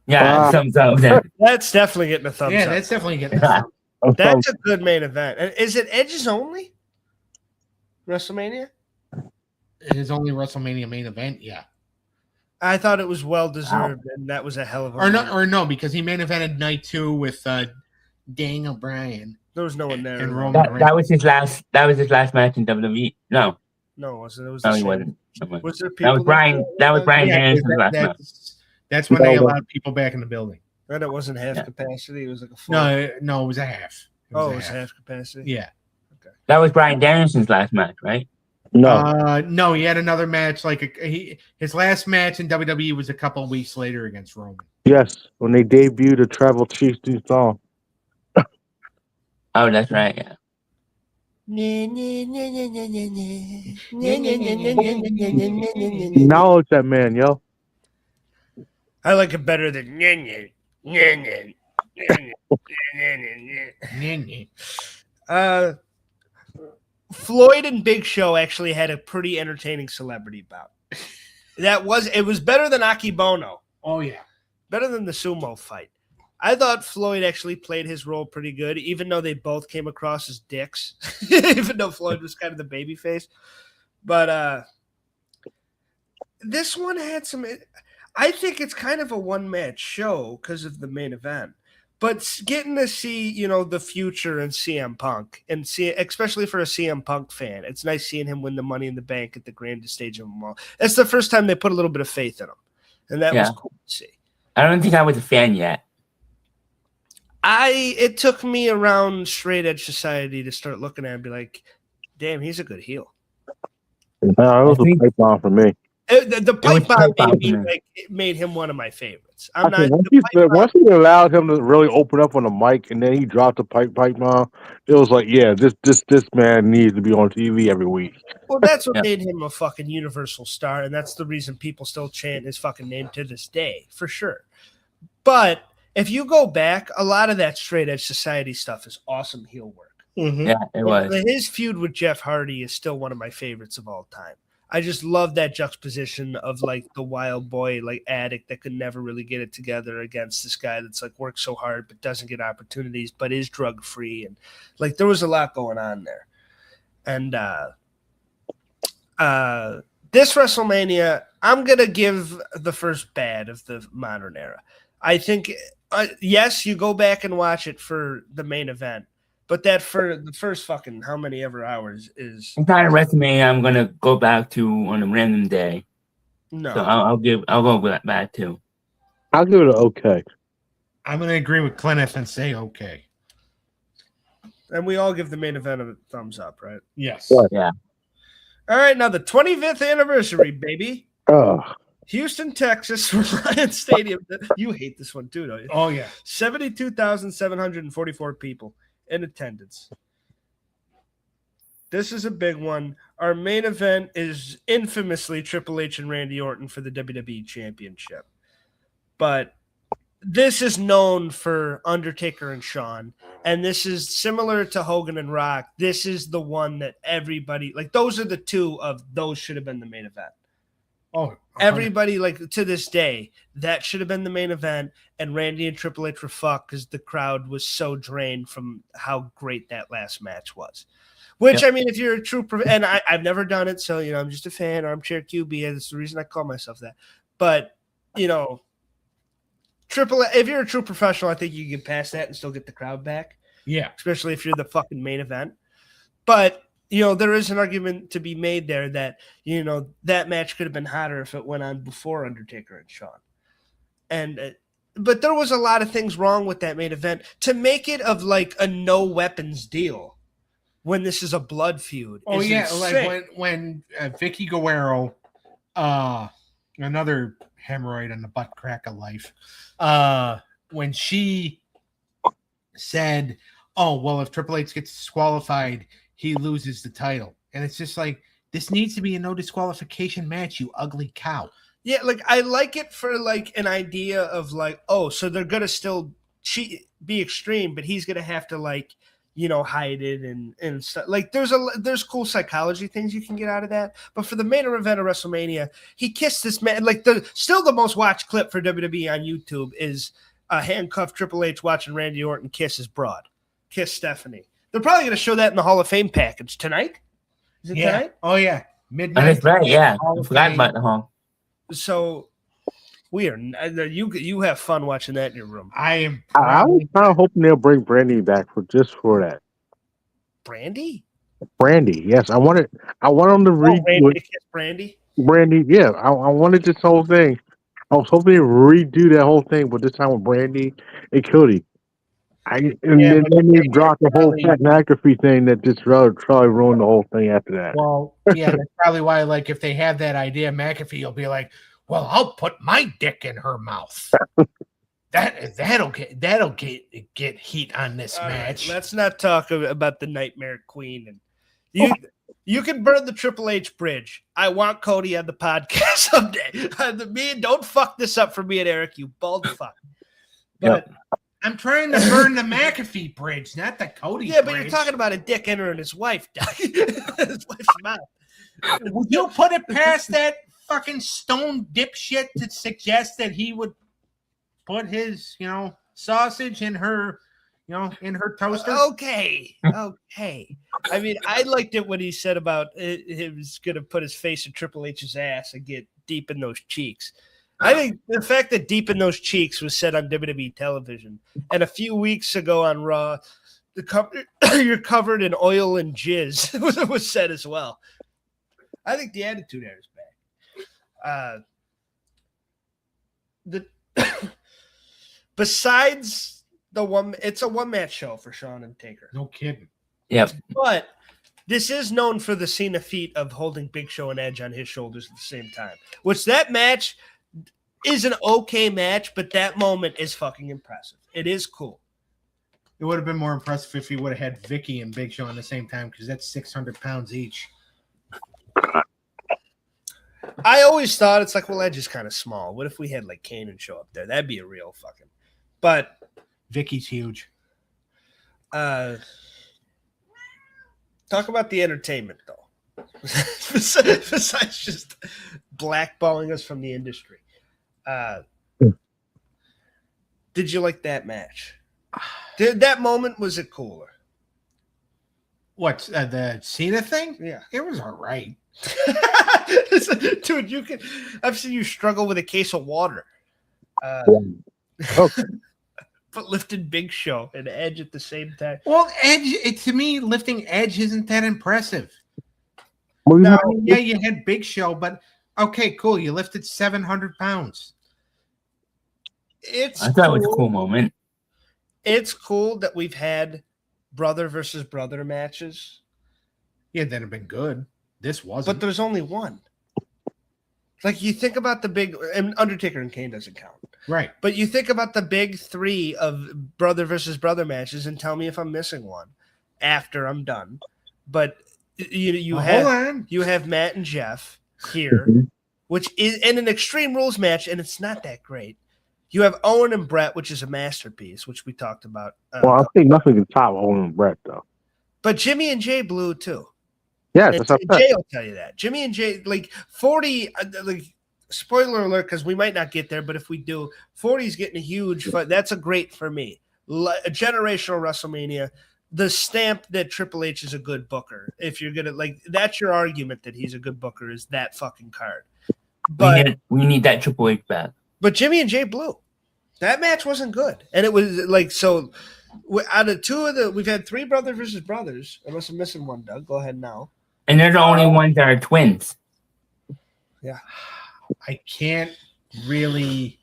Yeah, thumbs up. That's definitely getting a thumbs Yeah, up. that's definitely getting a thumb. That's a good main event. And is it Edge's only WrestleMania? His only WrestleMania main event, yeah. I thought it was well deserved, and that was a hell of a. Or no, because he main evented night 2 with Daniel Bryan. There was no one there. And Roman that was his last. That was his last match in WWE. No, No, it wasn't. It was. no, the he same. wasn't. Was there That people was Brian. That was Brian Yeah, Danielson's last match. that's when they allowed people back in the building. And it wasn't half Yeah. capacity. It was like a full. No, it was a half. It was half capacity. Yeah. That was Brian Danielson's last match, right? no. No, he had another match. His last match in WWE was a couple of weeks later against Roman. Yes, when they debuted the Tribal Chief theme song. Oh, that's right. Yeah. Acknowledge that man, yo. I like it better than Floyd and Big Show actually had a pretty entertaining celebrity bout. It was better than Akibono. Oh yeah. Better than the sumo fight. I thought Floyd actually played his role pretty good, even though they both came across as dicks. Even though Floyd was kind of the baby face. But this one had some. I think it's kind of a one-match show because of the main event. But getting to see, the future in CM Punk, and especially for a CM Punk fan, it's nice seeing him win the Money in the Bank at the grandest stage of them all. That's the first time they put a little bit of faith in him, and that was cool to see. I don't think I was a fan yet. It took me around Straight Edge Society to start looking at him and be like, damn, he's a good heel. No, it was a pipe bomb for me. The pipe bomb made him one of my favorites. Once he allowed him to really open up on the mic, and then he dropped the pipe bomb, it was like, yeah, this man needs to be on TV every week. Well, that's what made him a fucking universal star, and that's the reason people still chant his fucking name to this day, for sure. But if you go back, a lot of that Straight Edge Society stuff is awesome heel work. Mm-hmm. Yeah, it was. His feud with Jeff Hardy is still one of my favorites of all time. I just love that juxtaposition of like the wild boy, like addict that could never really get it together against this guy that's like works so hard but doesn't get opportunities but is drug free, and like there was a lot going on there. And this WrestleMania, I'm gonna give the first bad of the modern era. I think yes, you go back and watch it for the main event. But that for the first fucking how many ever hours is It's not a WrestleMania I'm gonna go back to on a random day. no. So I'll go with that too. I'll give it an okay. I'm going to agree with Cliniff and say okay. And we all give the main event a thumbs up, right? Yes. Yeah. All right, now the 25th anniversary, baby. Houston, Texas, Reliant Stadium. You hate this one too, don't you? Oh yeah. 72,744 people in attendance. This is a big one. Our main event is infamously Triple H and Randy Orton for the WWE Championship. But this is known for Undertaker and Shawn. And this is similar to Hogan and Rock. This is the one that everybody, like those are the two of those should have been the main event. Oh, everybody, like to this day, that should have been the main event, and Randy and Triple H were fucked because the crowd was so drained from how great that last match was. Which, I mean, if you're a true and I've never done it, so, I'm just a fan, armchair QB, and that's the reason I call myself that. But, if you're a true professional, I think you can get past that and still get the crowd back. Yeah. Especially if you're the fucking main event. But there is an argument to be made there that, that match could have been hotter if it went on before Undertaker and Shawn. but there was a lot of things wrong with that main event to make it of like a no weapons deal when this is a blood feud. Oh is yeah, insane. like when Vicky Guerrero, another hemorrhoid on the butt crack of life, when she said, "Oh well, if Triple H gets disqualified, he loses the title," and it's just like, this needs to be a no disqualification match, you ugly cow. Yeah, like I like it for like an idea of like, oh, so they're gonna still be extreme, but he's gonna have to like, hide it and stuff. Like there's cool psychology things you can get out of that. But for the main event of WrestleMania, he kissed this man. Like still the most watched clip for WWE on YouTube is a handcuffed Triple H watching Randy Orton kiss his broad, kiss Stephanie. They're probably gonna show that in the Hall of Fame package tonight. Is it tonight? Oh yeah, midnight. That's right. Yeah, I forgot about the Hall. So we are. You have fun watching that in your room. I was kind of hoping they'll bring Brandy back for that. Brandy? Brandy, yes. I want them to redo it. Brandy? Brandy, yeah. I wanted this whole thing. I was hoping to redo that whole thing, but this time with Brandy and Cody. Then they dropped the whole Pat McAfee thing that just probably ruined the whole thing after that. Well, yeah, that's probably why. Like, if they have that idea, McAfee will be like, "Well, I'll put my dick in her mouth." that'll get heat on this match. Right, let's not talk about the Nightmare Queen. And you can burn the Triple H bridge. I want Cody on the podcast someday. Don't fuck this up for me and Eric, you bald fuck. But. Yep. I'm trying to burn the McAfee bridge, not the Cody bridge. Yeah, but you're talking about a dick entering his wife, his wife's mouth. Would you put it past that fucking stone dipshit to suggest that he would put his, sausage in her, in her toaster? Okay. I mean, I liked it when he said about he was going to put his face in Triple H's ass and get deep in those cheeks. I think the fact that deep in those cheeks was said on WWE television, and a few weeks ago on Raw, you're covered in oil and jizz was said as well. I think the attitude era is back. Besides it's a one-match show for Shawn and Taker. No kidding. Yep. But this is known for the Cena feat of holding Big Show and Edge on his shoulders at the same time, which that match is an okay match, but that moment is fucking impressive. It is cool. It would have been more impressive if he would have had Vicky and Big Show on the same time, because that's 600 pounds each. I always thought it's like, well, Edge is kind of small. What if we had like Kanan show up there? That'd be a real fucking. But Vicky's huge. Talk about the entertainment though. Besides just blackballing us from the industry. Did you like that match? That moment, was it cooler? What, the Cena thing? Yeah. It was all right. Dude, I've seen you struggle with a case of water. Okay. But lifted Big Show and Edge at the same time. Well, Edge, to me, lifting Edge isn't that impressive. Well, No, yeah, you had Big Show, but okay, cool. You lifted 700 pounds. I thought it was a cool moment. It's cool that we've had brother versus brother matches. Yeah, that have been good. This wasn't. But there's only one. Like, you think about the big, and Undertaker and Kane doesn't count. Right. But you think about the big three of brother versus brother matches and tell me if I'm missing one after I'm done. But you have Matt and Jeff here, which is in an Extreme Rules match, and it's not that great. You have Owen and Brett, which is a masterpiece, which we talked about. Well, I think nothing can top Owen and Brett, though. But Jimmy and Jay blew too. Yeah, and Jay will tell you that. Jimmy and Jay, like 40, like spoiler alert, because we might not get there, but if we do, 40 is getting a huge fight. That's a great for me. A generational WrestleMania. The stamp that Triple H is a good booker. If you're gonna that's your argument that he's a good booker is that fucking card. But we need that Triple H back. But Jimmy and Jay blew. That match wasn't good, and it was like so. Out of two of we've had three brother versus brothers. Unless I'm missing one, Doug. Go ahead now. And they're the only ones that are twins. Yeah, I can't really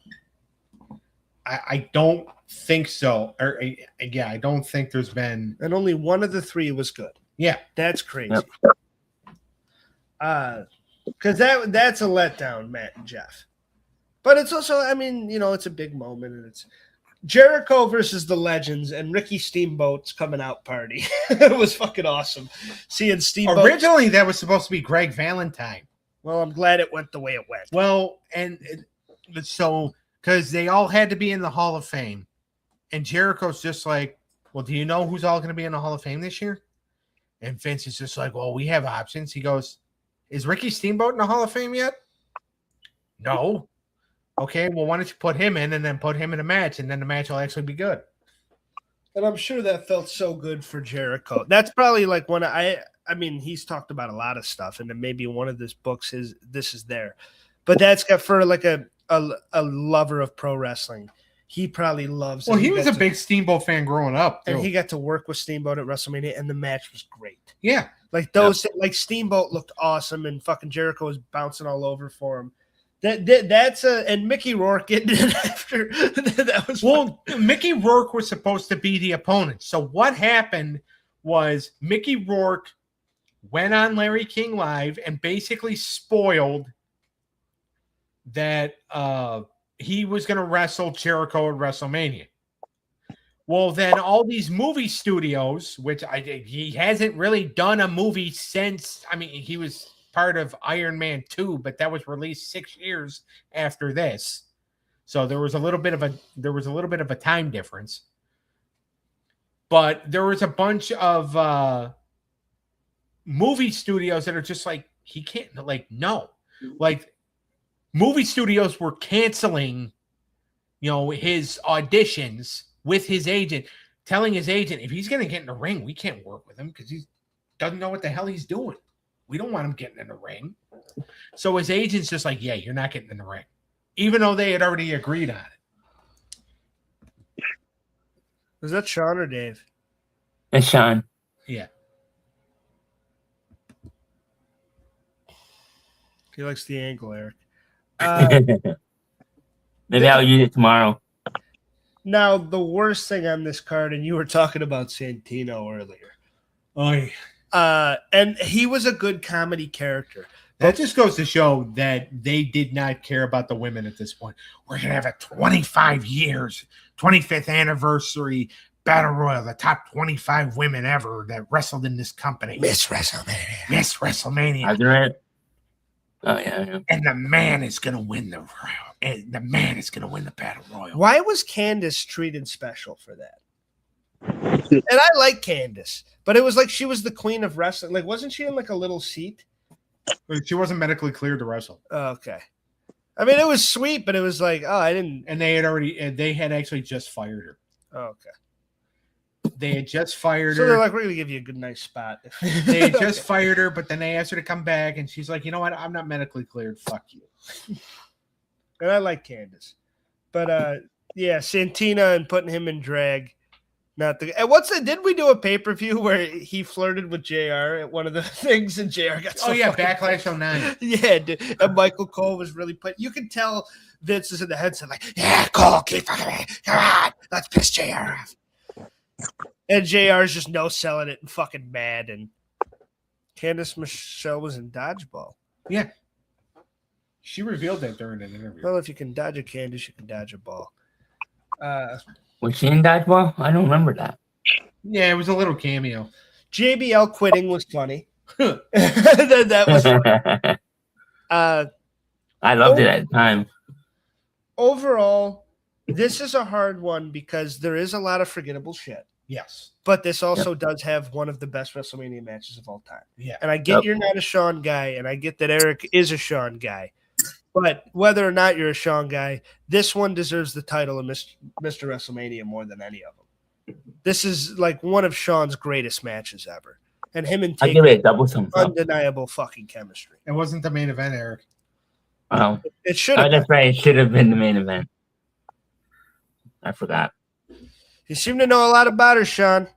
I don't think so. Or yeah, I don't think there's been. And only one of the three was good. Yeah, That's crazy. Yep. Because that's a letdown, Matt and Jeff. But it's also, I mean, it's a big moment, and it's Jericho versus the Legends and Ricky Steamboat's coming out party. It was fucking awesome seeing Steamboat. originally that was supposed to be Greg Valentine. Well, I'm glad it went the way it went. Well, and so because they all had to be in the Hall of Fame, and Jericho's just like, well, do you know who's all going to be in the Hall of Fame this year? And Vince is just like, well, we have options. He goes, is Ricky Steamboat in the Hall of Fame yet? No. Okay, well, why don't you put him in and then put him in a match, and then the match will actually be good. And I'm sure that felt so good for Jericho. That's probably like one I mean, he's talked about a lot of stuff, and then maybe one of his books this is there. But that's got for like a lover of pro wrestling. He probably loves it. Well, he was a big Steamboat fan growing up, too. And he got to work with Steamboat at WrestleMania, and the match was great. Yeah. Like those, like Steamboat looked awesome, and fucking Jericho was bouncing all over for him. That's and Mickey Rourke getting it after that was well. Mickey Rourke was supposed to be the opponent. So what happened was Mickey Rourke went on Larry King Live and basically spoiled that he was going to wrestle Jericho at WrestleMania. Well, then all these movie studios, which he hasn't really done a movie since. I mean, he was part of Iron Man 2, but that was released 6 years after this. So there was a little bit of a time difference. But there was a bunch of movie studios that are just like, he can't, like, no. Like, movie studios were canceling, his auditions with his agent, telling his agent, if he's going to get in the ring, we can't work with him because he doesn't know what the hell he's doing. We don't want him getting in the ring. So his agent's just like, yeah, you're not getting in the ring. Even though they had already agreed on it. Was that Sean or Dave? It's Sean. Yeah. He likes the angle, Eric. Maybe I'll use it tomorrow. Now, the worst thing on this card, and you were talking about Santino earlier. Oh, and he was a good comedy character. That just goes to show that they did not care about the women at this point. We're going to have a 25th anniversary battle royal, the top 25 women ever that wrestled in this company. Miss WrestleMania. I'll do it. Oh, yeah. And the man is going to win the royal. And the man is going to win the battle royal. Why was Candace treated special for that? And I like Candace, but it was like she was the queen of wrestling. Like, wasn't she in like a little seat? She wasn't medically cleared to wrestle. Oh, okay. I mean, it was sweet, but it was like, oh, I didn't. And they had actually just fired her. Oh, okay. They had just fired So her. they're like, we're going to give you a good, nice spot. They had just fired her, but then they asked her to come back, and she's like, you know what? I'm not medically cleared. Fuck you. And I like Candace. But, yeah, Santina and putting him in drag. Not the. And did we do a pay-per-view where he flirted with JR at one of the things and JR got so Backlash 09. Yeah, dude. And Michael Cole was really put. You can tell Vince is in the headset like, yeah, Cole, keep fucking me. Come on, let's piss JR off. And JR's just no selling it and fucking mad. And Candice Michelle was in dodgeball. Yeah. She revealed that during an interview. Well, if you can dodge a Candice, you can dodge a ball. Was she in dodgeball? I don't remember that. Yeah, it was a little cameo. JBL quitting was funny. that was funny. I loved it at the time. Overall, this is a hard one because there is a lot of forgettable shit. Yes. But this also does have one of the best WrestleMania matches of all time. Yeah. And I get you're not a Shawn guy, and I get that Eric is a Shawn guy. But whether or not you're a Shawn guy, this one deserves the title of Mr. WrestleMania more than any of them. This is like one of Shawn's greatest matches ever. And him and I give it a double thumbs up. Undeniable fucking chemistry. It wasn't the main event, Eric. Oh, it should have. That's right. It should have been the main event. I forgot. You seem to know a lot about her, Sean.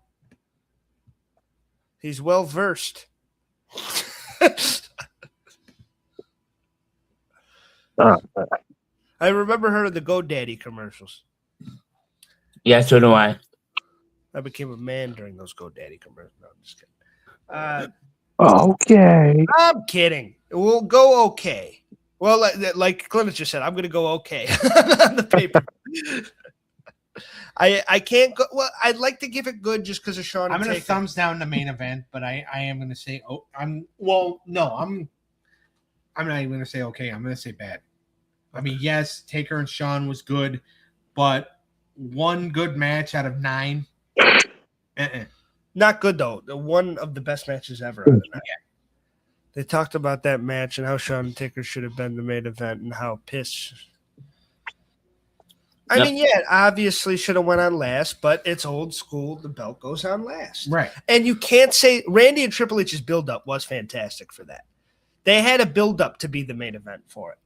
He's well versed. I remember her in the GoDaddy commercials. Yeah, so do I. I became a man during those GoDaddy commercials. No, I'm just kidding. Okay. I'm kidding. We'll go okay. Well, like Clemens just said, I'm going to go okay on the paper. I can't go. Well, I'd like to give it good just because of Sean. I'm and going to Taker. thumbs down the main event, but I am going to say, I'm not even going to say okay. I'm going to say bad. I mean, yes, Taker and Sean was good, but one good match out of 9. Not good though. One of the best matches ever out of that. Yeah. They talked about that match and how Sean and Taker should have been the main event and how pissed. I mean, yeah, it obviously should have went on last, but it's old school. The belt goes on last. Right. And you can't say Randy and Triple H's build-up was fantastic for that. They had a build-up to be the main event for it.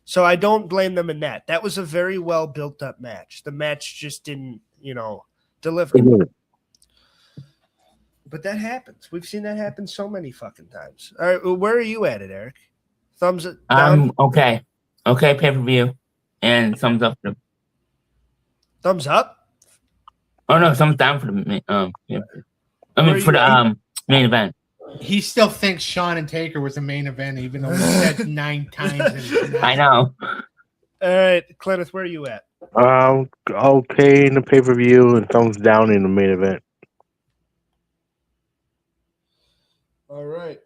So I don't blame them in that. That was a very well built-up match. The match just didn't, deliver. But that happens. We've seen that happen so many fucking times. All right, where are you at it, Eric? Thumbs down? Okay. Okay, pay-per-view. And thumbs up. Thumbs up? Oh, no, thumbs down for the main event. He still thinks Sean and Taker was the main event, even though he said 9 times. I know. All right, Clenneth, where are you at? Okay in the pay-per-view and thumbs down in the main event. All right.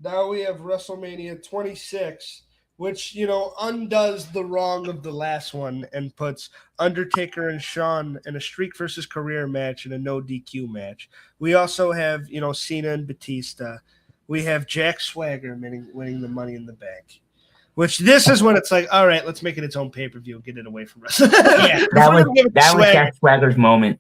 Now we have WrestleMania 26, which, undoes the wrong of the last one and puts Undertaker and Shawn in a streak versus career match and a no DQ match. We also have, Cena and Batista. We have Jack Swagger winning the Money in the Bank. Which this is when it's like, all right, let's make it its own pay-per-view and get it away from wrestling. Yeah, that was Jack Swagger's moment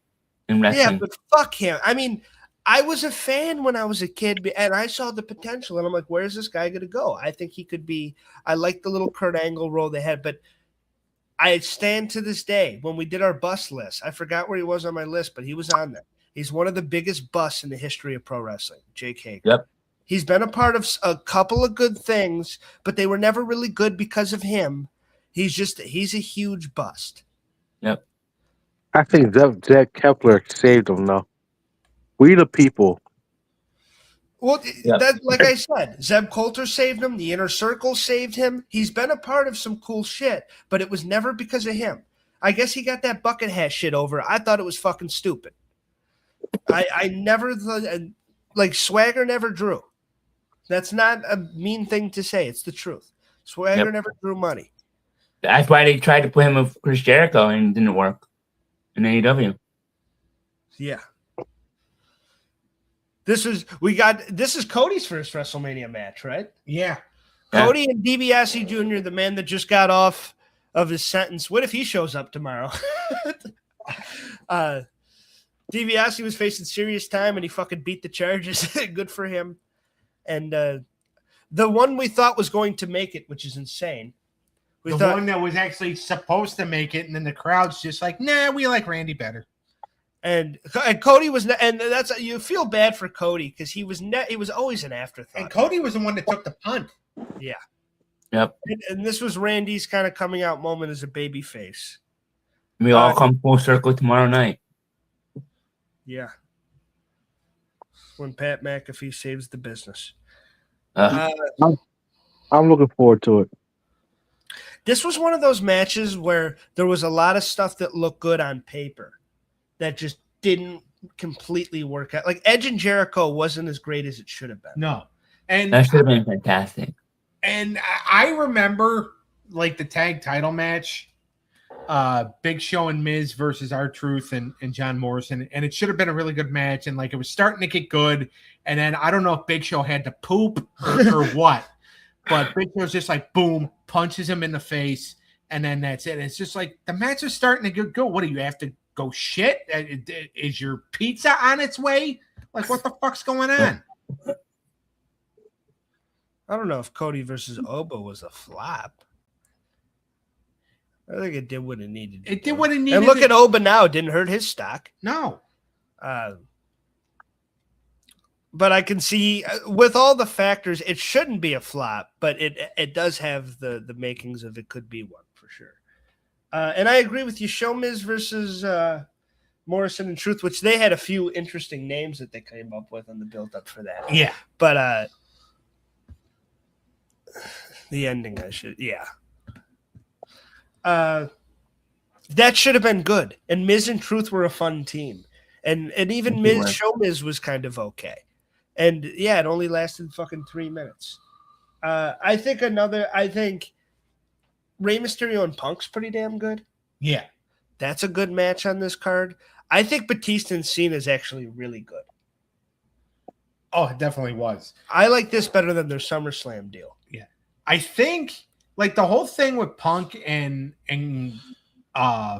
in wrestling. Yeah, but fuck him. I mean, I was a fan when I was a kid, and I saw the potential, and I'm like, where's this guy going to go? I think he could be – I like the little Kurt Angle role they had, but I stand to this day. When we did our bust list, I forgot where he was on my list, but he was on there. He's one of the biggest busts in the history of pro wrestling, Jake Hager. Yep. He's been a part of a couple of good things, but they were never really good because of him. He's a huge bust. Yep. I think Zach Kepler saved him, though. We the people. Well, that, like I said, Zeb Coulter saved him. The Inner Circle saved him. He's been a part of some cool shit, but it was never because of him. I guess he got that bucket hat shit over. I thought it was fucking stupid. I never, like, Swagger never drew. That's not a mean thing to say. It's the truth. Swagger never drew money. That's why they tried to put him with Chris Jericho and it didn't work in AEW. Yeah. This is Cody's first WrestleMania match, right? Yeah. Cody and DiBiase Jr., the man that just got off of his sentence. What if he shows up tomorrow? DiBiase was facing serious time and he fucking beat the charges. Good for him. And the one we thought was going to make it, which is insane. The one that was actually supposed to make it, and then the crowd's just like, nah, we like Randy better. And Cody was, and that's, you feel bad for Cody because he was always an afterthought. And Cody was the one that took the punt. Yeah. Yep. And this was Randy's kind of coming out moment as a baby face. We all come full circle tomorrow night. Yeah. When Pat McAfee saves the business. I'm looking forward to it. This was one of those matches where there was a lot of stuff that looked good on paper that just didn't completely work out. Like Edge and Jericho wasn't as great as it should have been. No. And that should have been fantastic. And I remember like the tag title match, Big Show and Miz versus R-Truth and John Morrison. And it should have been a really good match. And like it was starting to get good. And then I don't know if Big Show had to poop or what. But Big Show's just like, boom, punches him in the face. And then that's it. And it's just like the match is starting to get good. What do you have to go shit? Is your pizza on its way? Like, what the fuck's going on? I don't know if Cody versus Oba was a flop. I think it did what it needed. It did what it needed. And look at Oba now. It didn't hurt his stock. No. But I can see with all the factors, it shouldn't be a flop, but it does have the makings of it could be one for sure. And I agree with you. Show Miz versus Morrison and Truth, which they had a few interesting names that they came up with on the build up for that. Yeah. But the ending, that should have been good. And Miz and Truth were a fun team. And even Miz, Show Miz was kind of okay. And yeah, it only lasted fucking 3 minutes. I think Rey Mysterio and Punk's pretty damn good. Yeah. That's a good match on this card. I think Batista and Cena is actually really good. Oh, it definitely was. I like this better than their SummerSlam deal. Yeah. I think like the whole thing with Punk and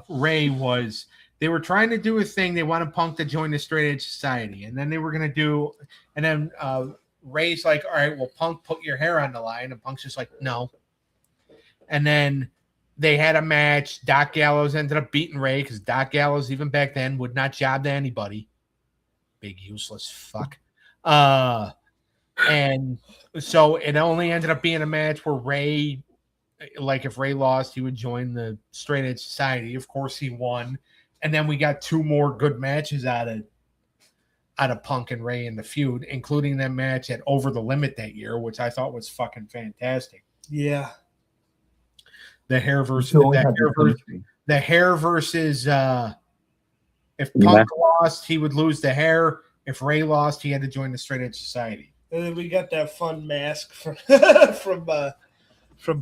Ray was they were trying to do a thing. They wanted Punk to join the Straight Edge Society. And then they were going to do, and then Ray's like, all right, well, Punk, put your hair on the line. And Punk's just like, no. And then they had a match. Doc Gallows ended up beating Ray because Doc Gallows, even back then, would not job to anybody. Big useless fuck. And so it only ended up being a match where Ray, like if Ray lost, he would join the Straight Edge Society. Of course, he won. And then we got 2 more good matches out of Punk and Ray in the feud, including that match at Over the Limit that year, which I thought was fucking fantastic. Yeah. The hair versus if Punk lost, he would lose the hair. If Ray lost, he had to join the Straight Edge Society. And then we got that fun mask from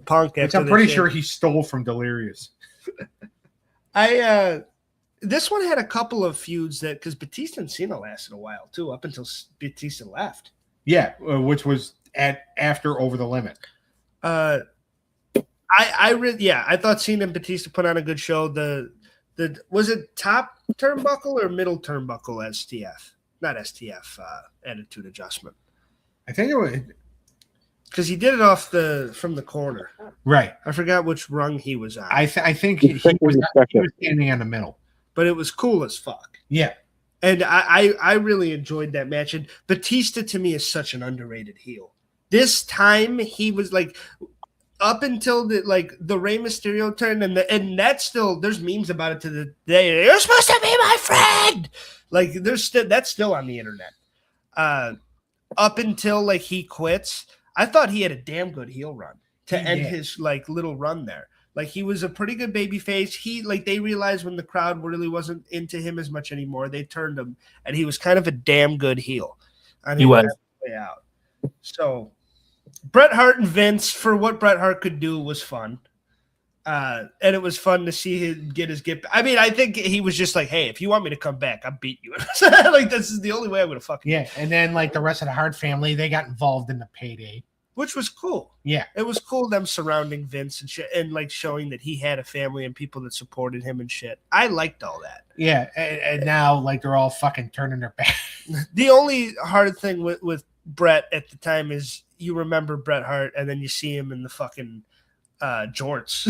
Punk, which I'm pretty sure he stole from Delirious. This one had a couple of feuds that because Batista and Cena lasted a while too, up until Batista left. Yeah, which was after Over the Limit. I thought Cena and Batista put on a good show. The was it top turnbuckle or middle turnbuckle STF? Not STF, attitude adjustment. I think it was because he did it from the corner. Right. I forgot which rung he was on. I think he was standing in the middle. But it was cool as fuck. Yeah. And I really enjoyed that match. And Batista to me is such an underrated heel. This time he was like up until the Rey Mysterio turn and that's still there's memes about it to the day. You're supposed to be my friend. Like that's still on the internet. Up until like he quits, I thought he had a damn good heel run to end his like little run there. Like he was a pretty good baby face. They realized when the crowd really wasn't into him as much anymore, they turned him, and he was kind of a damn good heel. He was way out. So Bret Hart and Vince, for what Bret Hart could do, was fun. And it was fun to see him get his gift. I mean, I think he was just like, hey, if you want me to come back, I'll beat you. Like, this is the only way I'm going to fuck you. Yeah, and then, like, the rest of the Hart family, they got involved in the payday. Which was cool. Yeah. It was cool them surrounding Vince and shit and, like, showing that he had a family and people that supported him and shit. I liked all that. Yeah, and now, like, they're all fucking turning their back. The only hard thing with Bret at the time is you remember Bret Hart and then you see him in the fucking jorts,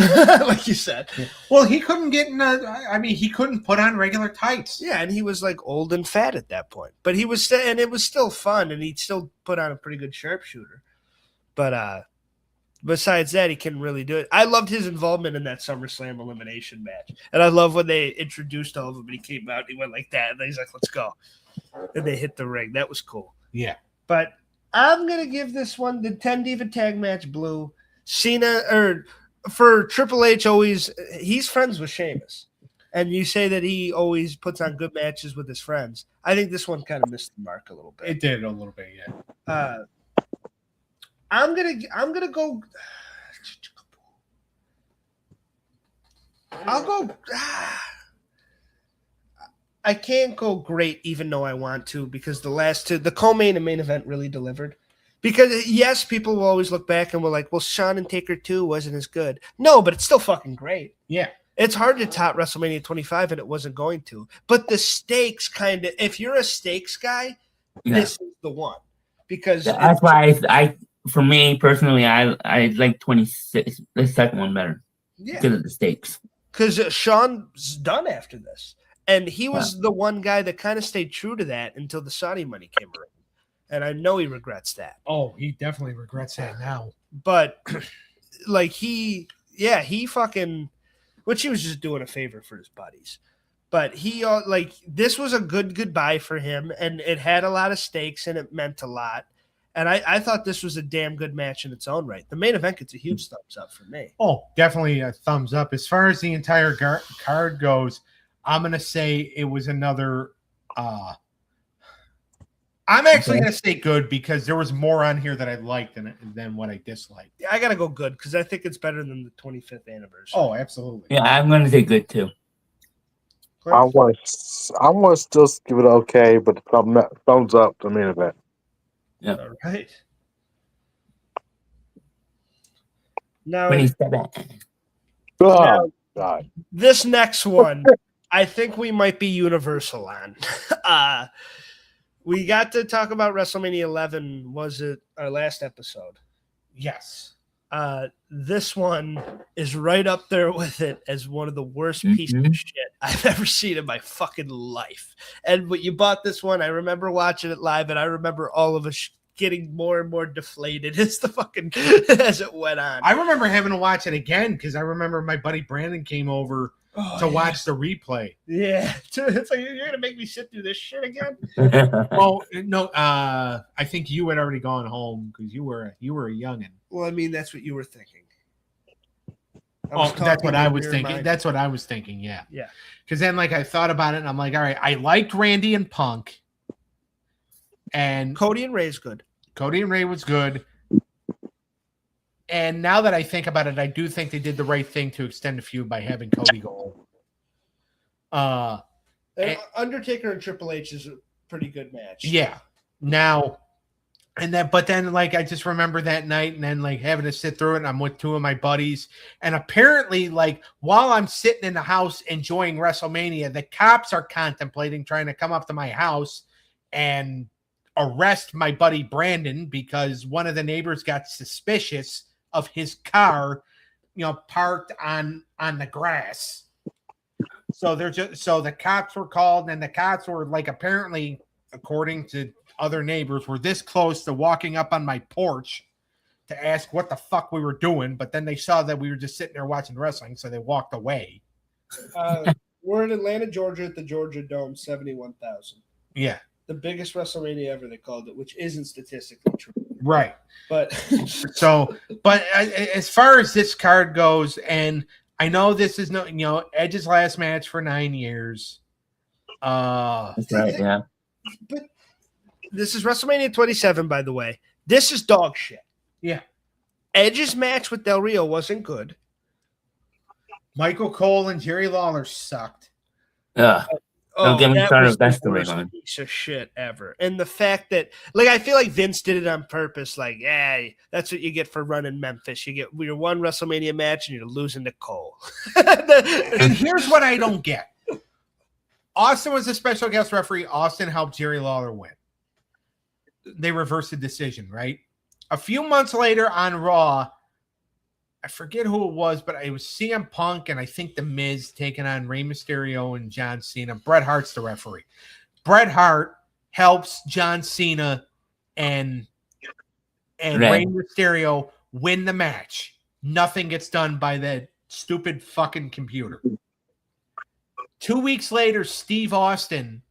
like you said. Yeah. Well, he couldn't get in he couldn't put on regular tights. Yeah, and he was like old and fat at that point. But he was and it was still fun and he'd still put on a pretty good sharpshooter. But besides that, he couldn't really do it. I loved his involvement in that SummerSlam elimination match. And I love when they introduced all of them and he came out and he went like that. And he's like, let's go. And they hit the ring. That was cool. Yeah. But I'm going to give this one the 10 Diva Tag Match blue. Cena, or for Triple H, he's friends with Sheamus. And you say that he always puts on good matches with his friends. I think this one kind of missed the mark a little bit. It did a little bit, yeah. I'm gonna go. I'll go. I can't go great, even though I want to, because the last two, the co-main and main event, really delivered. Because yes, people will always look back and we're like, "Well, Shawn and Taker 2 wasn't as good." No, but it's still fucking great. Yeah, it's hard to top WrestleMania 25, and it wasn't going to. But the stakes kind of, if you're a stakes guy, this is the one. Because that's why for me personally, I like 26, the second one better because of the stakes. Because Shawn's done after this, and he was the one guy that kind of stayed true to that until the Saudi money came around, and I know he regrets that. Oh, he definitely regrets that now. But like he fucking, which he was just doing a favor for his buddies. But he this was a good goodbye for him, and it had a lot of stakes and it meant a lot. And I thought this was a damn good match in its own right. The main event gets a huge thumbs up for me. Oh, definitely a thumbs up. As far as the entire card goes, I'm going to say it was another. I'm actually going to say good because there was more on here that I liked than what I disliked. I got to go good because I think it's better than the 25th anniversary. Oh, absolutely. Yeah, I'm going to say good too. I want to still give it okay, but thumbs up the main event. Yeah. All right. Now, 27. Oh, God. this next one, I think we might be universal on. We got to talk about WrestleMania 11. Was it our last episode? Yes. This one is right up there with it as one of the worst pieces of shit I've ever seen in my fucking life. And when you bought this one, I remember watching it live, and I remember all of us getting more and more deflated as it went on. I remember having to watch it again because I remember my buddy Brandon came over to watch the replay. Yeah, it's like you're gonna make me sit through this shit again. Well, no, I think you had already gone home because you were a youngin. Well, I mean, that's what you were thinking. That's what I was thinking. That's what I was thinking. Yeah. Yeah. Because then, I thought about it, and I'm like, all right, I liked Randy and Punk, and Cody and Ray's good. Cody and Ray was good. And now that I think about it, I do think they did the right thing to extend the feud by having Cody go home. Undertaker and Triple H is a pretty good match. Yeah. Now, but then I just remember that night and then having to sit through it. And I'm with two of my buddies. And apparently, while I'm sitting in the house enjoying WrestleMania, the cops are contemplating trying to come up to my house and arrest my buddy Brandon because one of the neighbors got suspicious of his car, parked on the grass. So the cops were called, and the cops were apparently, according to other neighbors, were this close to walking up on my porch to ask what the fuck we were doing. But then they saw that we were just sitting there watching wrestling, so they walked away. We're in Atlanta, Georgia, at the Georgia Dome, 71,000. Yeah. The biggest WrestleMania ever, they called it, which isn't statistically true. Right. But but as far as this card goes, and I know this is Edge's last match for 9 years. That's right, yeah. But this is WrestleMania 27, by the way. This is dog shit. Yeah. Edge's match with Del Rio wasn't good. Michael Cole and Jerry Lawler sucked. Yeah. Don't get me started. That's the worst one. piece of shit ever. And the fact that, I feel like Vince did it on purpose. That's what you get for running Memphis. You get your one WrestleMania match and you're losing to Cole. And here's what I don't get. Austin was a special guest referee. Austin helped Jerry Lawler win. They reversed the decision, right? A few months later on Raw, I forget who it was, but it was CM Punk and I think The Miz taking on Rey Mysterio and John Cena. Bret Hart's the referee. Bret Hart helps John Cena and Rey Mysterio win the match. Nothing gets done by that stupid fucking computer. 2 weeks later, Steve Austin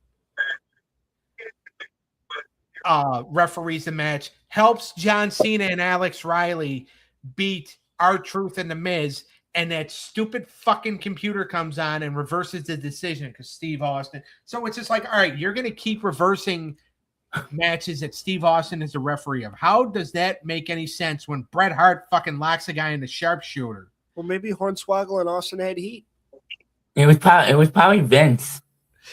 referees the match, helps John Cena and Alex Riley beat R-Truth and The Miz, and that stupid fucking computer comes on and reverses the decision because Steve Austin. So it's just all right, you're going to keep reversing matches that Steve Austin is the referee of. How does that make any sense when Bret Hart fucking locks a guy in the sharpshooter? Well, maybe Hornswoggle and Austin had heat. It was probably Vince.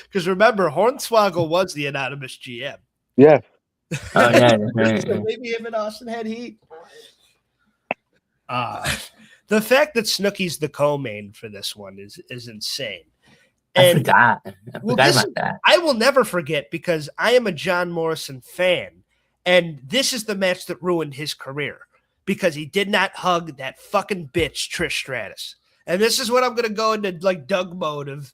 Because remember, Hornswoggle was the anonymous GM. Yeah. Oh yeah. Right. So maybe him and Austin had heat. The fact that Snooki's the co-main for this one is insane. I forgot Well, about that. I will never forget because I am a John Morrison fan, and this is the match that ruined his career because he did not hug that fucking bitch Trish Stratus. And this is what I'm gonna go into Doug mode of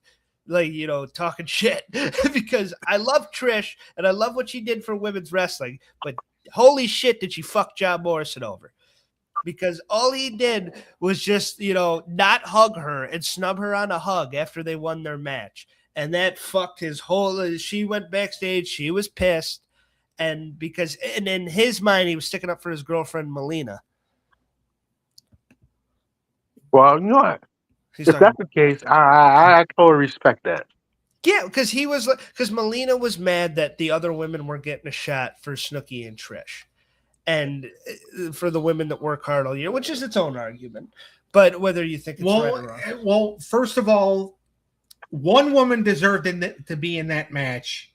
talking shit because I love Trish and I love what she did for women's wrestling, but holy shit did she fuck John Morrison over. Because all he did was just, not hug her and snub her on a hug after they won their match. and that fucked his whole. She went backstage. She was pissed, and in his mind, he was sticking up for his girlfriend Melina. Well, you know what? He's If that's the case, I totally respect that. Yeah, because Melina was mad that the other women were getting a shot for Snooki and Trish, and for the women that work hard all year, which is its own argument. But whether you think it's right or wrong. Well, first of all, one woman deserved to be in that match,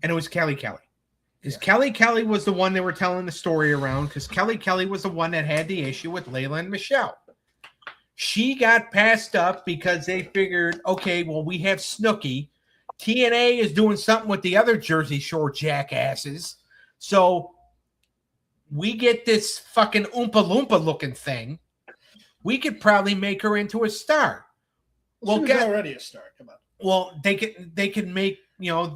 and it was Kelly. Because Kelly was the one they were telling the story around, because Kelly was the one that had the issue with Layla and Michelle. She got passed up because they figured, okay, well, we have Snooki. TNA is doing something with the other Jersey Shore jackasses. So we get this fucking Oompa Loompa looking thing. We could probably make her into a star. Well, she's already a star. Come on. Well, they could make,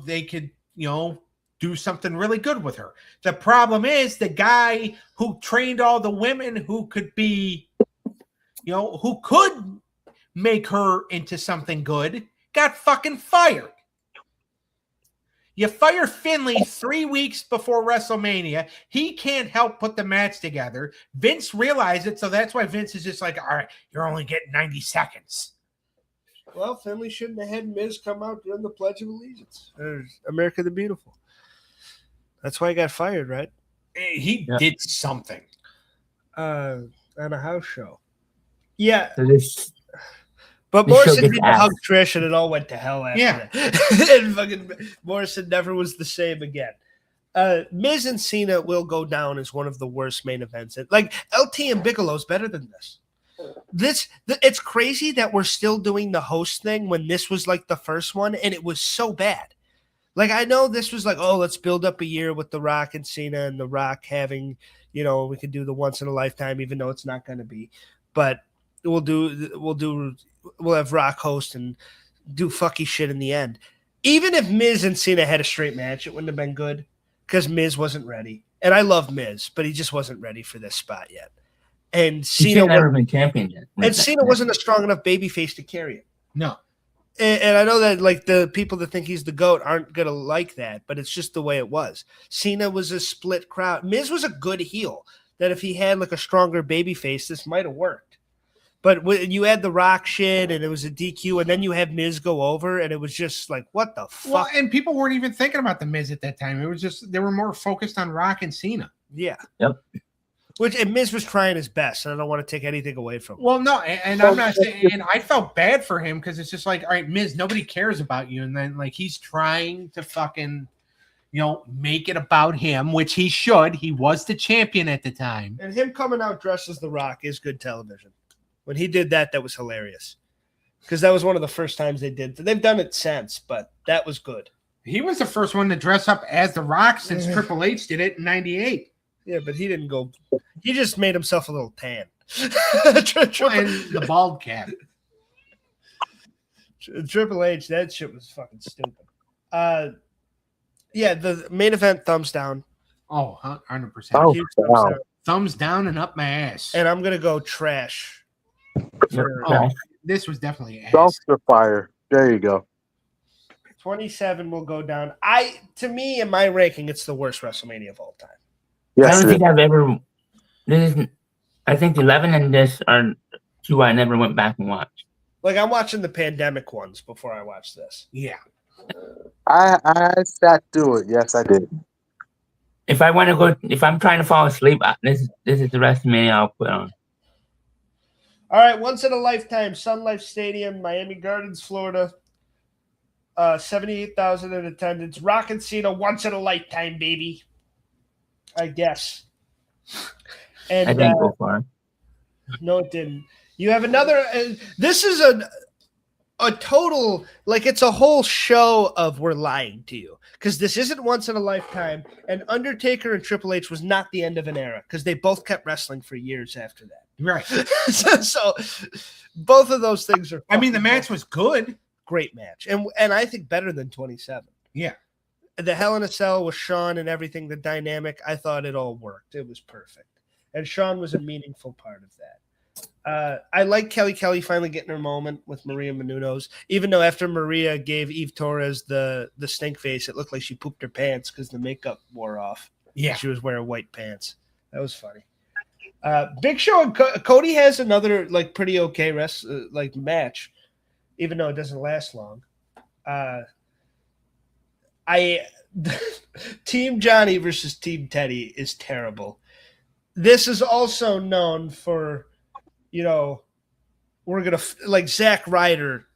they could do something really good with her. The problem is the guy who trained all the women who could be, who could make her into something good, got fucking fired. You fire Finley 3 weeks before WrestleMania. He can't help put the match together. Vince realized it, so that's why Vince is just like, all right, you're only getting 90 seconds. Well, Finley shouldn't have had Miz come out during the Pledge of Allegiance. America the Beautiful. That's why he got fired, right? He did something. On a house show. Yeah. But This Morrison show did gets hug Trish, and it all went to hell after that. And fucking Morrison never was the same again. Miz and Cena will go down as one of the worst main events. Like, LT and Bigelow's better than this. It's crazy that we're still doing the host thing when this was like the first one, and it was so bad. Like, I know this was like, oh, let's build up a year with The Rock and Cena, and The Rock having, we could do the once in a lifetime, even though it's not going to be. But we'll have Rock host and do fucky shit in the end. Even if Miz and Cena had a straight match, it wouldn't have been good because Miz wasn't ready. And I love Miz, but he just wasn't ready for this spot yet. And Cena never been champion yet. And Cena wasn't a strong enough babyface to carry it. No. And I know that like the people that think he's the GOAT aren't going to like that, but it's just the way it was. Cena was a split crowd. Miz was a good heel that if he had like a stronger babyface, this might have worked. But when you had the Rock shit and it was a DQ, and then you have Miz go over, and it was just like, what the fuck? Well, and people weren't even thinking about the Miz at that time. It was just they were more focused on Rock and Cena. Yeah. Yep. And Miz was trying his best, and I don't want to take anything away from him. Well, no, and I'm not saying, and I felt bad for him because it's just like, all right, Miz, nobody cares about you, and then like he's trying to fucking, make it about him, which he should. He was the champion at the time, and him coming out dressed as The Rock is good television. When he did that, that was hilarious because that was one of the first times they did. They've done it since, but that was good. He was the first one to dress up as The Rock since Triple H did it in '98. Yeah, but he didn't go. He just made himself a little tan. And the bald cap. Triple H, that shit was fucking stupid. Yeah, the main event, thumbs down. Oh, 100%. Oh, Thumbs down and up my ass. And I'm going to go trash. This was definitely ass. Dumpster fire. There you go. 27 will go down. To me, in my ranking, it's the worst WrestleMania of all time. Yes, I don't think I've ever. I think 11 and this are two I never went back and watched. Like, I'm watching the pandemic ones before I watch this. Yeah. I sat through it. Yes, I did. If I'm trying to fall asleep, this is the WrestleMania I'll put on. All right, once in a lifetime, Sun Life Stadium, Miami Gardens, Florida. 78,000 in attendance. Rock and Cena, once in a lifetime, baby. I guess. And I didn't go far. No, it didn't. You have another. This is a total, like, it's a whole show of we're lying to you because this isn't once in a lifetime. And Undertaker and Triple H was not the end of an era because they both kept wrestling for years after that. Right. so both of those things are. I mean, the match was good. Great match, and I think better than 27. Yeah. The Hell in a Cell with Shawn and everything, the dynamic, I thought it all worked. It was perfect. And Shawn was a meaningful part of I like Kelly finally getting her moment with Maria Menounos, even though after Maria gave Eve Torres the stink face, it looked like she pooped her pants because the makeup wore off. Yeah. She was wearing white pants. That was funny. Big Show and Cody has another like pretty okay match, even though it doesn't last long. Team Johnny versus Team Teddy is terrible. This is also known for, we're gonna like Zack Ryder.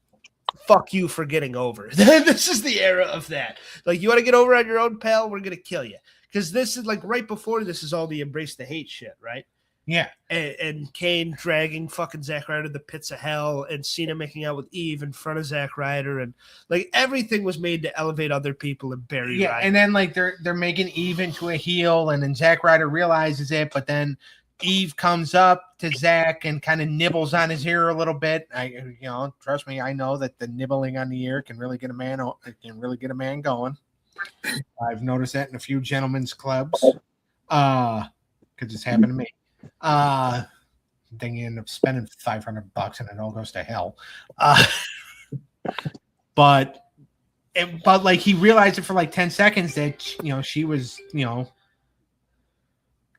Fuck you for getting over. This is the era of that. Like, you want to get over on your own, pal? We're gonna kill you. Because this is like right before this is all the embrace the hate shit, right? Yeah. And Kane dragging fucking Zack Ryder to the pits of hell, and Cena making out with Eve in front of Zack Ryder, and like everything was made to elevate other people and bury Ryder. And then like they're making Eve into a heel, and then Zack Ryder realizes it, but then Eve comes up to Zack and kind of nibbles on his ear a little bit. Trust me, I know that the nibbling on the ear can really get a man going. I've noticed that in a few gentlemen's clubs, because it's happened to me. Then you end up spending $500 and it all goes to hell. But like he realized it for like 10 seconds that she was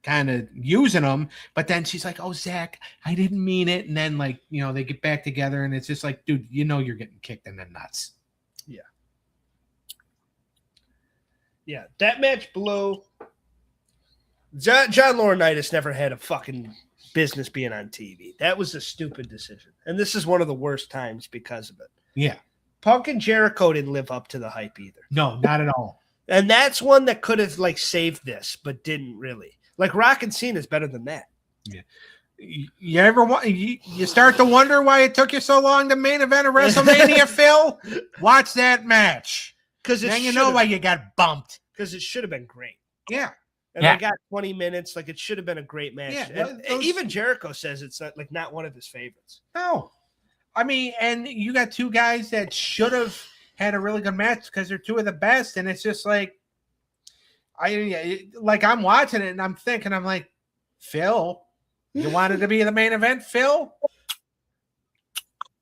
kind of using him, but then she's like, "Oh, Zack, I didn't mean it." And then like they get back together, and it's just like, dude, you're getting kicked in the nuts. Yeah, that match blew. John Laurinaitis never had a fucking business being on TV. That was a stupid decision. And this is one of the worst times because of it. Yeah. Punk and Jericho didn't live up to the hype either. No, not at all. And that's one that could have like saved this, but didn't really. Like Rock and Cena is better than that. Yeah. You ever you start to wonder why it took you so long to main event of WrestleMania, Phil? Watch that match. Because then you know why you got bumped. Because it should have been great. Yeah. And they got 20 minutes. Like, it should have been a great match. Yeah, even Jericho says it's not one of his favorites. No. I mean, and you got two guys that should have had a really good match because they're two of the best. And it's just like, I'm watching it and I'm thinking, I'm like, Phil, you wanted to be the main event, Phil?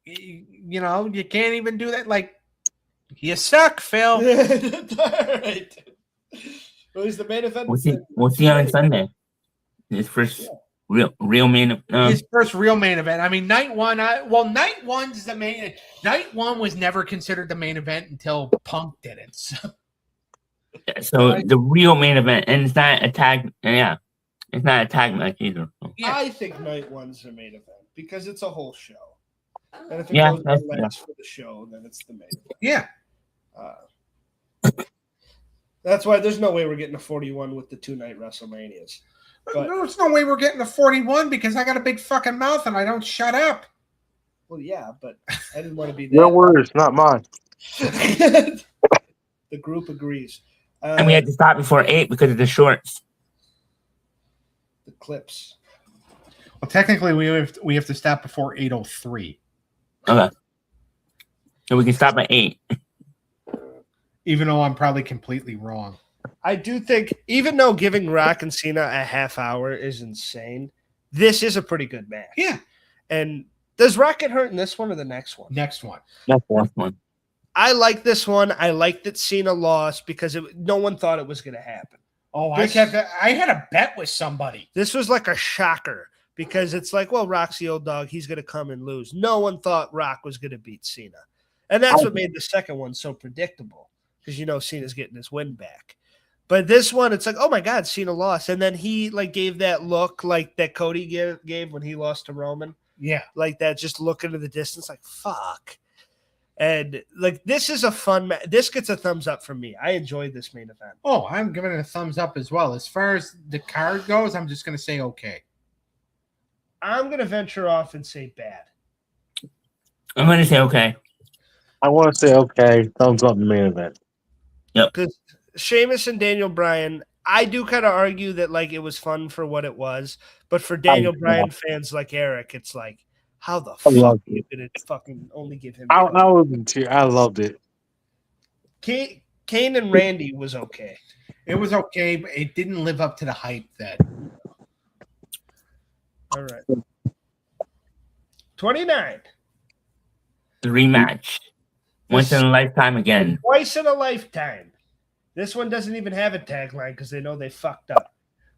You can't even do that. Like, you suck, Phil. All right. Well, he's the main event. We'll see on Sunday. His first real main. His first real main event. I mean, night one. Night one's the main. Night one was never considered the main event until Punk did it. So the real main event, and it's not a tag. Yeah, it's not a tag match either. Yeah. I think night one's the main event because it's a whole show, and if it goes last for the show, then it's the main event. Yeah. That's why there's no way we're getting a 41 with the 2-night WrestleManias. But, there's no way we're getting a 41 because I got a big fucking mouth and I don't shut up. Well, yeah, but I didn't want to be that. Your words, not mine. The group agrees. And we had to stop before 8 because of the shorts. The clips. Well, technically, we have to stop before 8:03. Okay. So we can stop at 8. Even though I'm probably completely wrong. I do think, even though giving Rock and Cena a half hour is insane, this is a pretty good match. Yeah. And does Rock get hurt in this one or the next one? Next one. That's the last one. I like this one. I like that Cena lost because no one thought it was going to happen. Oh, I had a bet with somebody. This was like a shocker because it's like, well, Rock's the old dog. He's going to come and lose. No one thought Rock was going to beat Cena. And that's what made the second one so predictable because, Cena's getting his win back. But this one, it's like, oh, my God, Cena lost. And then he, gave that look like that Cody gave when he lost to Roman. Yeah. Like that, just look into the distance like, fuck. And, this is a fun match. This gets a thumbs up from me. I enjoyed this main event. Oh, I'm giving it a thumbs up as well. As far as the card goes, I'm just going to say okay. I'm going to venture off and say bad. I'm going to say okay. I want to say okay. Thumbs up the main event. Yep. Because Sheamus and Daniel Bryan, I do kind of argue that it was fun for what it was, but for Daniel Bryan fans like Eric, it's like, how the fuck are you gonna fucking only give him? I wasn't too. I loved it. Kane and Randy was okay. It was okay, but it didn't live up to the hype that. All right. 29. The rematch. Once in a lifetime again. Twice in a lifetime. This one doesn't even have a tagline because they know they fucked up.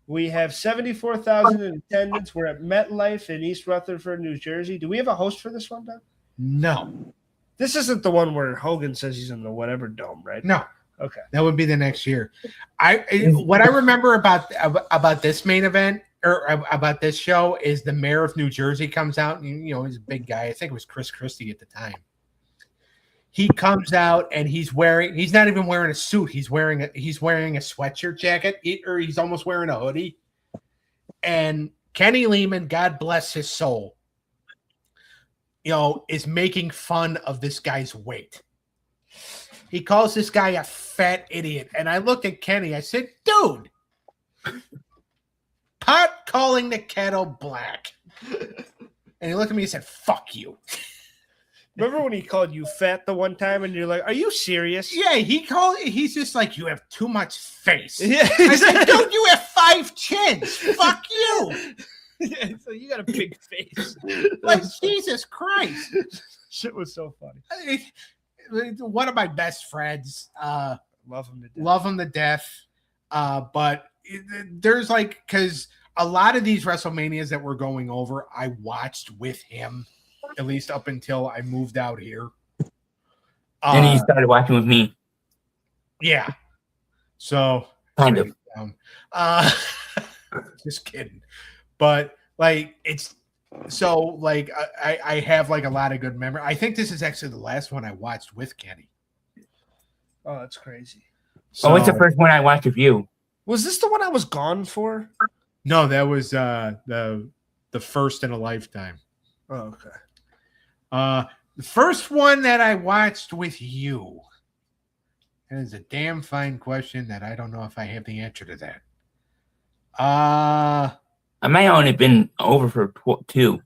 We have 74,000 in attendance. We're at MetLife in East Rutherford, New Jersey. Do we have a host for this one, Doug? No. This isn't the one where Hogan says he's in the whatever dome, right? No. Okay. That would be the next year. What I remember about this main event or about this show is the mayor of New Jersey comes out, and he's a big guy. I think it was Chris Christie at the time. He comes out and he's not even wearing a suit. He's wearing a sweatshirt jacket, or he's almost wearing a hoodie. And Kenny Lehman, God bless his soul, is making fun of this guy's weight. He calls this guy a fat idiot. And I looked at Kenny. I said, dude, pot calling the kettle black. And he looked at me and said, fuck you. Remember when he called you fat the one time and you're like, are you serious? Yeah, he's just like, you have too much face. Yeah. I said, dude, you have 5 chins. Fuck you. Yeah, so you got a big face. Like, Jesus Christ. Shit was so funny. One of my best friends. Love him to death. Love him to death. But there's because a lot of these WrestleManias that we're going over, I watched with him, at least up until I moved out here. And he started watching with me. Yeah. So Kind of. Just kidding. But it's so I have a lot of good memory. I think this is actually the last one I watched with Kenny. Oh, that's crazy. So, what's the first one I watched with you? Was this the one I was gone for? No, that was the first in a lifetime. Oh, okay. The first one that I watched with you. That is a damn fine question that I don't know if I have the answer to that. I might have only been over for 2.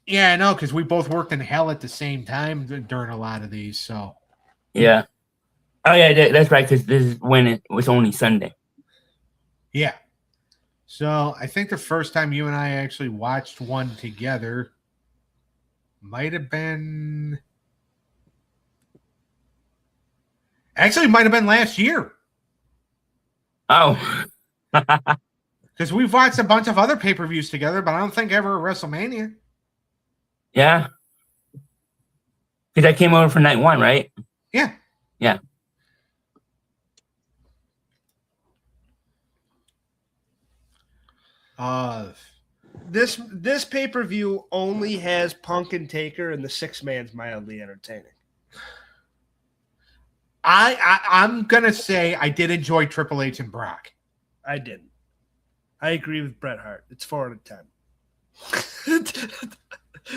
Yeah, I know, because we both worked in hell at the same time during a lot of these. So yeah. Oh yeah, that's right. Because this is when it was only Sunday. yeah. So I think the first time you and I actually watched one together might have been last year. Oh. Because we've watched a bunch of other pay-per-views together, but I don't think ever a WrestleMania. Yeah. Because I came over for night 1, right? Yeah. Yeah. This pay-per-view only has Punk and Taker, and the 6-man's mildly entertaining. I'm gonna say I did enjoy Triple H and Brock. I didn't. I agree with Bret Hart. It's 4 out of 10.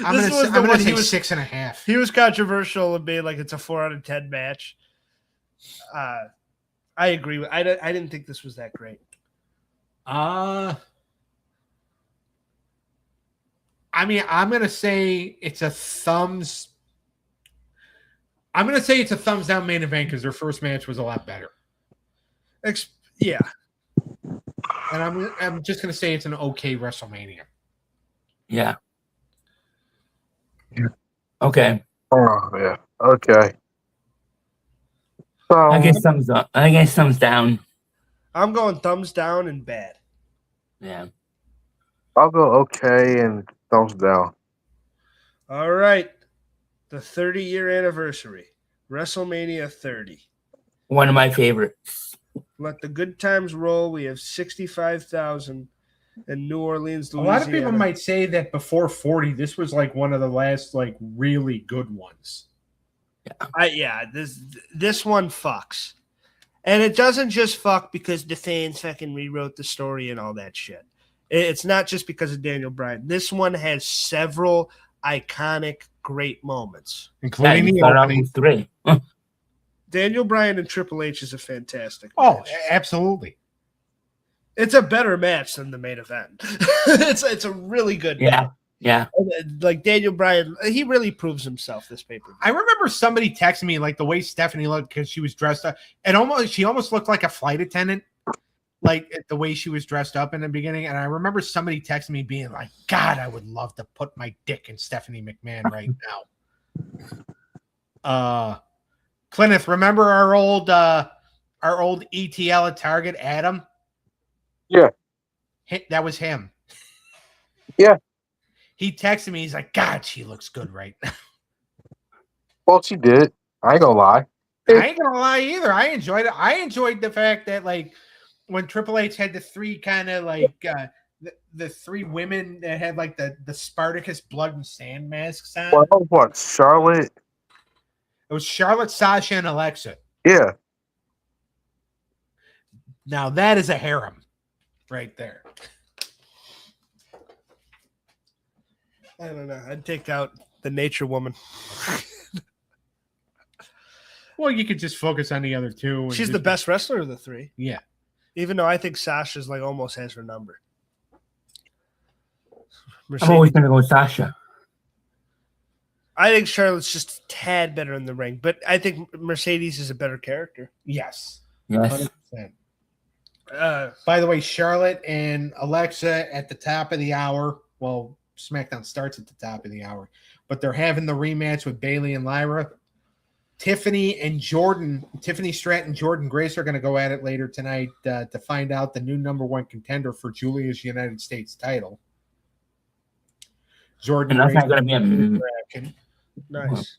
I'm gonna say 6.5. He was controversial and being like it's a 4 out of 10 match. I agree with. I didn't think this was that great. I mean, I'm gonna say it's a thumbs. I'm gonna say it's a thumbs down main event because their first match was a lot better. Yeah, and I'm just gonna say it's an okay WrestleMania. Yeah. Okay. Oh yeah. Okay. So I guess thumbs up. I guess thumbs down. I'm going thumbs down and bad. Yeah. I'll go okay and thumbs down. All right, the 30-year anniversary, WrestleMania 30. One of my favorites. Let the good times roll. We have 65,000 in New Orleans, A Louisiana. lot of people might say that before 40, this was one of the last really good ones. This one fucks. And it doesn't just fuck because the fans fucking rewrote the story and all that shit. It's not just because of Daniel Bryan. This one has several iconic, great moments. Including the opening. 3. Daniel Bryan and Triple H is a fantastic Oh, match. absolutely. It's a better match than the main event. It's a really good match. Yeah. Like Daniel Bryan, he really proves himself this paper. I remember somebody texting me the way Stephanie looked because she was dressed up and she almost looked like a flight attendant. like the way she was dressed up in the beginning. And I remember somebody texting me being like, God, I would love to put my dick in Stephanie McMahon right now. Clineth, remember our old ETL at Target, Adam? Yeah. That was him. Yeah. He texted me. He's like, God, she looks good right now. Well, she did. I ain't gonna lie. I ain't gonna lie either. I enjoyed it. I enjoyed the fact that like when Triple H had the three kind of like the three women that had like the Spartacus blood and sand masks on. Well, what? Charlotte? It was Charlotte, Sasha, and Alexa. Yeah. Now that is a harem right there. I don't know. I'd take out the Nature Woman. Well, you could just focus on the other two. She's the best wrestler of the three. Yeah. Even though I think Sasha's like almost has her number. I'm always going to go with Sasha. I think Charlotte's just a tad better in the ring, but I think Mercedes is a better character. Yes. Yes. 100%. By the way, Charlotte and Alexa at the top of the hour. Well, SmackDown starts at the top of the hour, but they're having the rematch with Bayley and Lyra. Tiffany Stratton and Jordan Grace are going to go at it later tonight to find out the new number one contender for Julia's United States title. Jordan And that's Grace not going to be a Nice.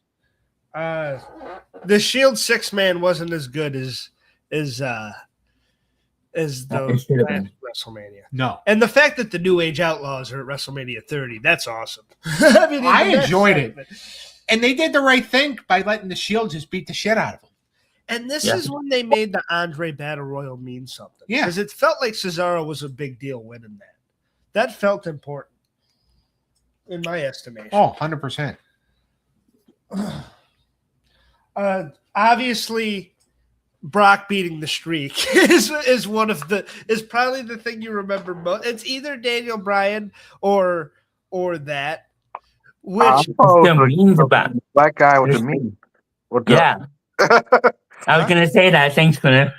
The Shield 6-man wasn't as good as the It should have been. WrestleMania. No. And the fact that the New Age Outlaws are at WrestleMania 30, that's awesome. I mean, I even that enjoyed it. segment. And they did the right thing by letting the Shield just beat the shit out of them. And this Yeah. is when they made the Andre Battle Royal mean something. Yeah. Because it felt like Cesaro was a big deal winning that. That felt important, in my estimation. Oh, 100%. Obviously, Brock beating the streak is probably the thing you remember most. It's either Daniel Bryan or that. Which Black guy with the meme. Yeah. I was going to say that. Thanks, Clint.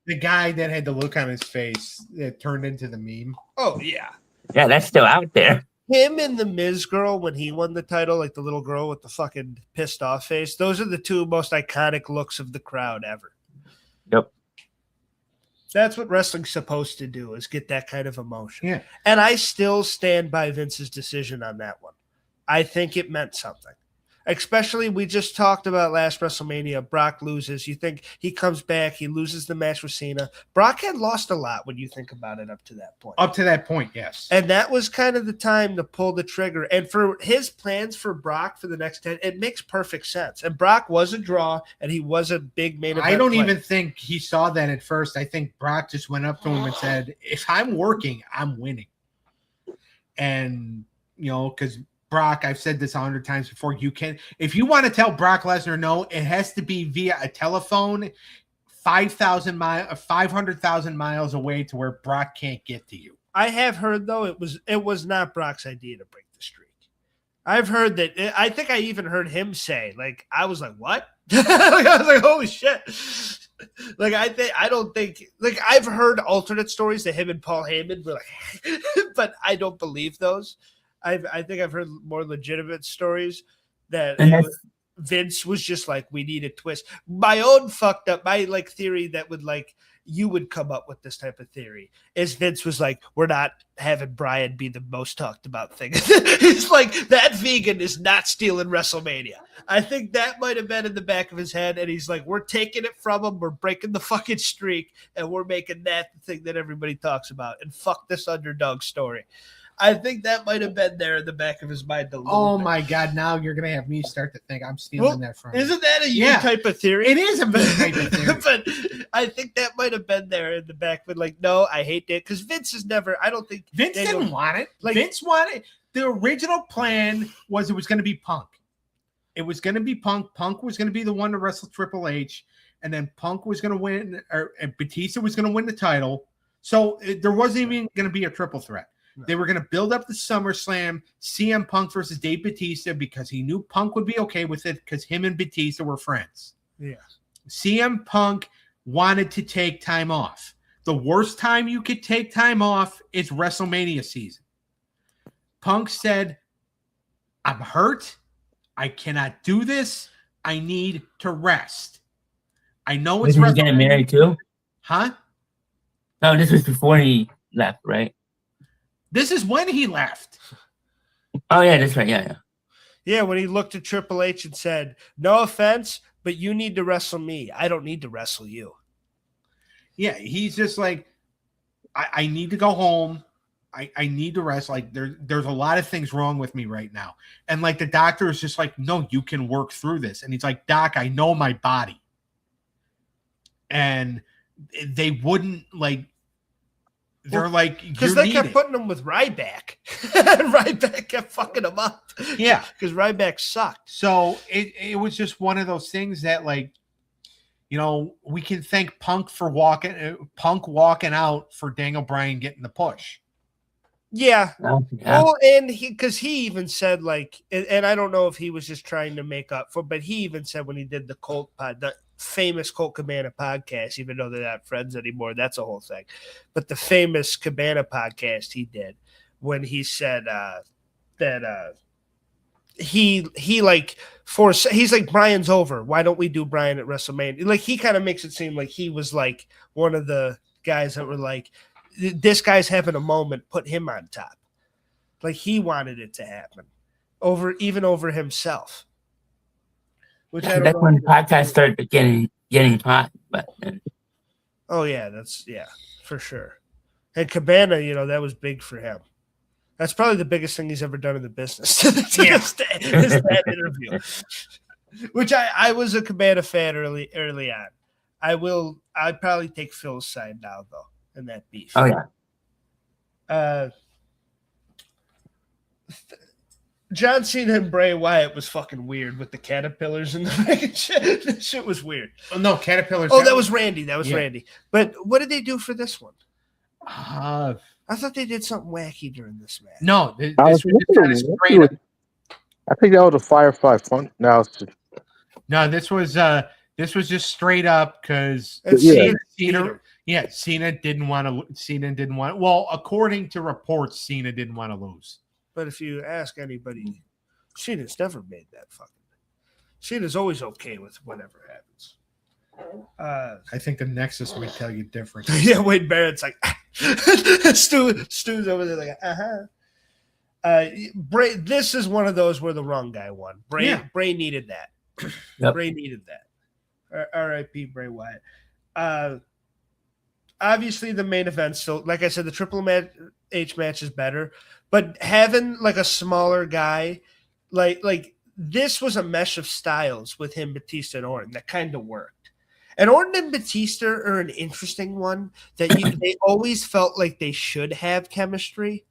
The guy that had the look on his face that turned into the meme. oh yeah, Yeah, that's still out there. him and the Miz girl when he won the title, like the little girl with the fucking pissed off face. Those are the two most iconic looks of the crowd ever. Yep. That's what wrestling's supposed to do, is get that kind of emotion. Yeah. And I still stand by Vince's decision on that one. I think it meant something. Especially, we just talked about last WrestleMania. Brock loses. You think he comes back. He loses the match with Cena. Brock had lost a lot when you think about it up to that point. Up to that point, yes. And that was kind of the time to pull the trigger. And for his plans for Brock for the next 10, it makes perfect sense. And Brock was a draw, and he was a big main event I don't player. even think he saw that at first. I think Brock just went up to him and said, if I'm working, I'm winning. And, you know, because Brock, I've said this 100 times before, if you want to tell Brock Lesnar no, it has to be via a telephone 500,000 miles away to where Brock can't get to you. I have heard, though, it was not Brock's idea to break the streak. I've heard that. I think I even heard him say, like, I was like, what? I was like, holy shit. Like, I don't think, like, I've heard alternate stories that him and Paul Heyman were like, but I don't believe those. I think I've heard more legitimate stories that Vince was just like, we need a twist. My own fucked up, my like theory that would like, you would come up with this type of theory is Vince was like, we're not having Brian be the most talked about thing. It's like, that vegan is not stealing WrestleMania. I think that might have been in the back of his head. And he's like, we're taking it from him. We're breaking the fucking streak. And we're making that the thing that everybody talks about. And fuck this underdog story. I think that might have been there in the back of his mind a little bit. My God, now you're going to have me start to think I'm stealing that from you. Isn't that a you type of theory? It is a me type of theory. But I think that might have been there in the back. But like, no, I hate that. Because Vince is never, I don't think. Vince didn't want it. Like, Vince wanted, the original plan was it was going to be Punk. It was going to be Punk. Punk was going to be the one to wrestle Triple H. And then Punk was going to win, and Batista was going to win the title. So there wasn't even going to be a triple threat. They were going to build up the SummerSlam, CM Punk versus Dave Batista, because he knew Punk would be okay with it because him and Batista were friends. Yeah. CM Punk wanted to take time off. the worst time you could take time off is WrestleMania season. Punk said, I'm hurt. I cannot do this. I need to rest. I know it's Was he getting married too? Huh? No, this was before he left, right? This is when he left. Oh yeah, that's right. Yeah. Yeah, when he looked at Triple H and said, no offense, but you need to wrestle me. I don't need to wrestle you. Yeah, he's just like, I need to go home. I need to rest. Like there's a lot of things wrong with me right now. And like the doctor is just like, no, you can work through this. And he's like, Doc, I know my body. And they wouldn't like, they're like, because they kept putting him with Ryback. Ryback kept fucking him up. Yeah. Because Ryback sucked. So it was just one of those things that like, you know, we can thank Punk walking out for Daniel Bryan getting the push. Yeah. Oh, yeah. Well, and because he even said like, and I don't know if he was just trying to make up for, but he even said when he did the the famous Colt Cabana podcast, even though they're not friends anymore, that's a whole thing. But the famous Cabana podcast he did when he said that he like he's like, Brian's over. Why don't we do Brian at WrestleMania? Like he kind of makes it seem like he was like one of the guys that were like, this guy's having a moment, put him on top. Like he wanted it to happen even over himself. Which I don't that's know. when podcasts started getting hot. But Oh yeah, for sure. And Cabana, you know, that was big for him. That's probably the biggest thing he's ever done in the business. Is that interview. Which I was a Cabana fan early on. I'd probably take Phil's side now though in that beef. oh yeah. John Cena and Bray Wyatt was fucking weird with the caterpillars and the ring and shit. That shit was weird. Oh, no, Caterpillars. Oh, that was Randy. Randy. But what did they do for this one? I I thought they did something wacky during this match. No, this was was just kind of straight up. I think that was a Firefly fun. Now it's just, No, this was just straight up because Yeah. Cena didn't want to. Cena didn't want. Well, according to reports, Cena didn't want to lose. But if you ask anybody, Cena's never made that fucking. Cena's always okay with whatever happens. I think the Nexus would tell you different. Yeah, Wade Barrett's like Stu's over there like Bray. This is one of those where the wrong guy won. Bray needed that. Yep. Bray needed that. R.I.P. Bray Wyatt. Obviously, the main event. So, like I said, the Triple H match is better, but having like a smaller guy, like this was a mesh of styles with him, Batista, and Orton that kind of worked. And Orton and Batista are an interesting one that they always felt like they should have chemistry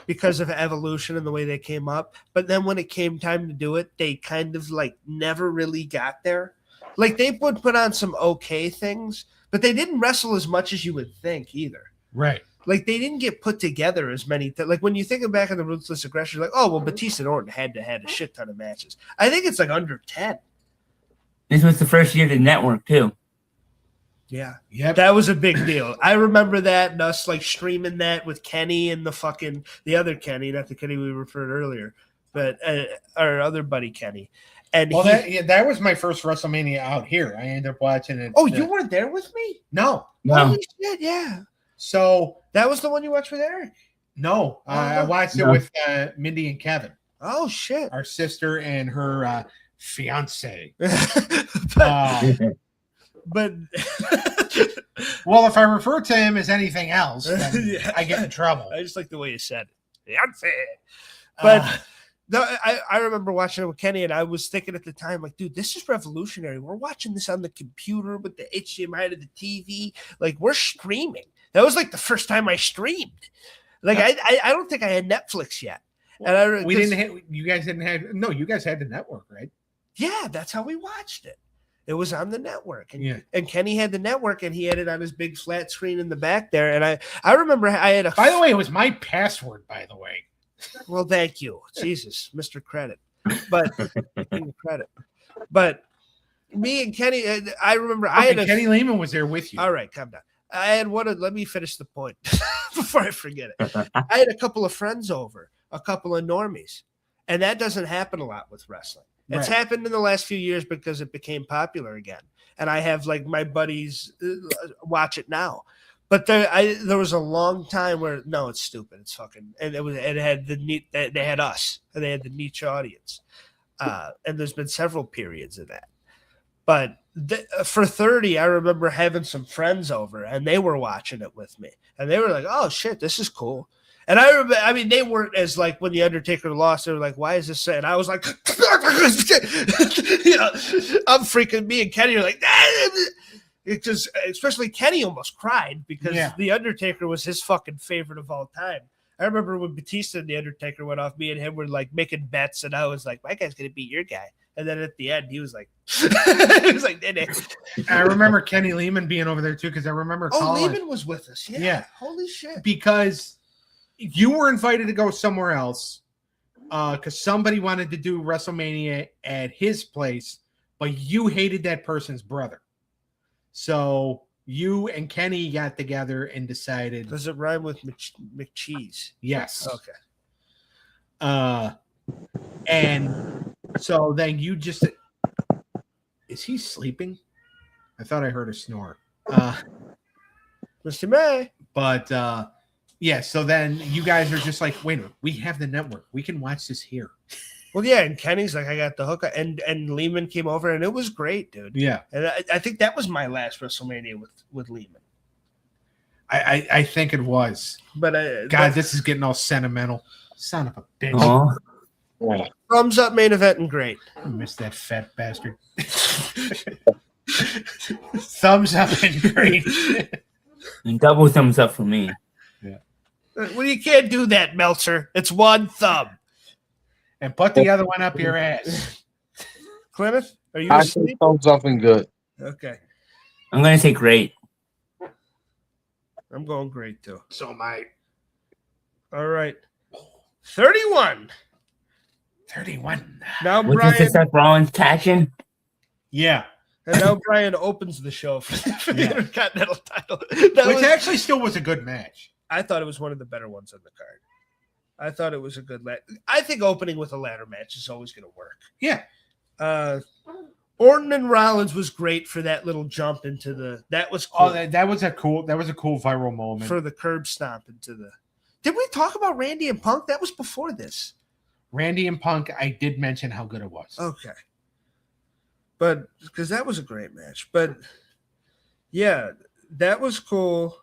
because of Evolution and the way they came up. But then when it came time to do it, they kind of like never really got there. Like they would put on some okay things, but they didn't wrestle as much as you would think either. Right. Like they didn't get put together as many. Like when you think back on the Ruthless Aggression, you're like, oh, well, Batista and Orton had a shit ton of matches. I think it's like under 10. This was the first year of the network too. Yeah. Yep. That was a big deal. I remember that and us like streaming that with Kenny and the other Kenny, not the Kenny we referred earlier, but our other buddy Kenny. And that was my first WrestleMania out here. I ended up watching it. Oh, you weren't there with me? No. Holy shit, yeah. So that was the one you watched with Eric? No. I watched it with Mindy and Kevin. Oh shit. Our sister and her fiance. But well, if I refer to him as anything else, then I get in trouble. I just like the way you said it. But no, I remember watching it with Kenny, and I was thinking at the time, like, dude, this is revolutionary. We're watching this on the computer with the HDMI to the TV. Like, we're streaming. That was like the first time I streamed. Like, I don't think I had Netflix yet. And you guys had the network, right? Yeah, that's how we watched it. It was on the network. And Kenny had the network, and he had it on his big flat screen in the back there. And I remember I had a... By the way, it was my password, by the way. Well, thank you. Jesus, Mr. Credit. But credit. But me and Kenny, I remember I had Kenny Lehman was there with you. All right, calm down. I had let me finish the point before I forget it. I had a couple of friends over, a couple of normies, and that doesn't happen a lot with wrestling. It's happened in the last few years because it became popular again. And I have like my buddies watch it now. But there was a long time where no, it's stupid. It's fucking, and it had the neat. They had us, and they had the niche audience, and there's been several periods of that. But for 30, I remember having some friends over, and they were watching it with me, and they were like, "Oh shit, this is cool." And I remember, I mean, they weren't as like when the Undertaker lost, they were like, "Why is this?" And I was like, you know, I'm freaking. Me and Kenny are like. Because especially Kenny almost cried because the Undertaker was his fucking favorite of all time. I remember when Batista and the Undertaker went off, me and him were like making bets, and I was like, "My guy's gonna beat your guy." And then at the end, he was like, "He was like, Nene." I remember Kenny Lehman being over there too because I remember. Lehman was with us. Yeah. Holy shit! Because you were invited to go somewhere else because somebody wanted to do WrestleMania at his place, but you hated that person's brother. So you and Kenny got together and decided. Does it rhyme with McCheese? Yes. Okay. And so then you just. Is he sleeping? I thought I heard a snore. Mr. May. But yeah, so then you guys are just like, wait a minute, we have the network. We can watch this here. Well, yeah, and Kenny's like, I got the hook, and Lehman came over, and it was great, dude. Yeah, and I think that was my last WrestleMania with Lehman. I think it was. But God, this is getting all sentimental. Son of a bitch. Oh. Thumbs up, main event, and great. I missed that fat bastard. Thumbs up and great. And double thumbs up for me. Yeah. Well, you can't do that, Meltzer. It's one thumb. And put the other one up your ass. Clemens, are you I asleep? think thumbs up and good. Okay. I'm gonna say great. I'm going great too. So my all right. 31. Now Was Brian. this the Seth Rollins passion? Yeah. And now Brian opens the show for the Intercontinental title. Which actually still was a good match. I thought it was one of the better ones on the card. I thought it was a good match. I think opening with a ladder match is always going to work. Yeah. Orton and Rollins was great for that little jump into the. That was cool. Oh, that was a cool viral moment for the curb stomp into the. Did we talk about Randy and Punk? That was before this. Randy and Punk, I did mention how good it was. Okay. But because that was a great match. But yeah, that was cool.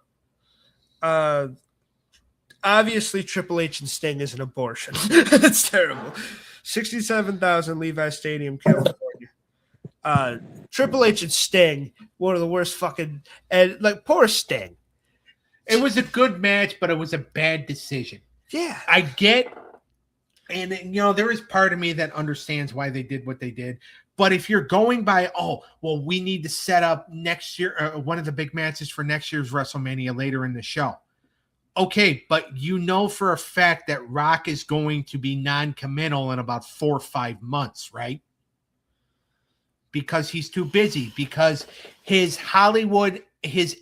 Obviously, Triple H and Sting is an abortion. It's terrible. 67,000 Levi Stadium, California. Triple H and Sting, one of the worst fucking and like poor Sting. It was a good match, but it was a bad decision. Yeah, I get, and you know, there is part of me that understands why they did what they did. But if you're going by, we need to set up next year, one of the big matches for next year's WrestleMania later in the show. Okay, but you know for a fact that Rock is going to be non-committal in about 4 or 5 months, right? Because he's too busy. Because his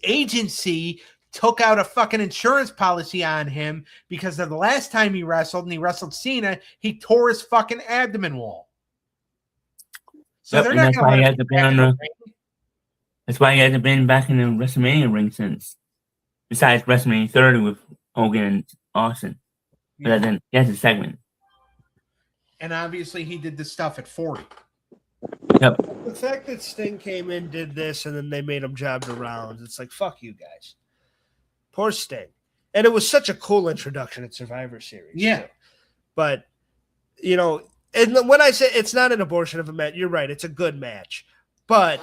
agency took out a fucking insurance policy on him because of the last time he wrestled, and he wrestled Cena, he tore his fucking abdomen wall. So they're not going to let him. That's why he hasn't been back in the WrestleMania ring since. Besides WrestleMania 30 with Hogan and Austin. But then that's a segment. And obviously he did the stuff at 40. Yep. The fact that Sting came in, did this, and then they made him job the rounds, it's like, fuck you guys. Poor Sting. And it was such a cool introduction at Survivor Series. Yeah. Too. But, you know, and when I say it's not an abortion of a match, you're right, it's a good match. But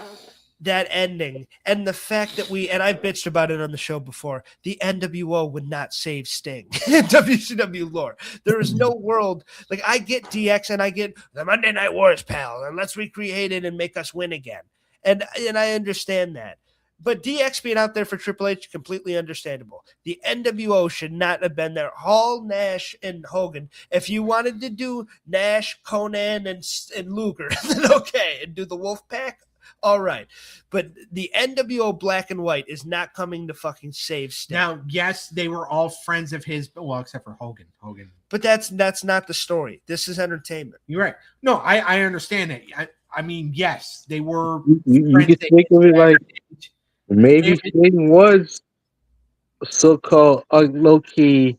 that ending and the fact that and I bitched about it on the show before, the NWO would not save Sting in WCW lore. There is no world. Like, I get DX and I get the Monday Night Wars, pal, and let's recreate it and make us win again. And I understand that. But DX being out there for Triple H, completely understandable. The NWO should not have been there. Hall, Nash, and Hogan. If you wanted to do Nash, Conan, and Luger, then okay, and do the Wolf Pack, All right. But the NWO Black and White is not coming to fucking save Sting. Now, yes, they were all friends of his, well, except for Hogan. But that's not the story. This is entertainment. You're right. No, I understand that. I mean, yes, they were. You friends can that think of it like maybe David- Sting was so-called low-key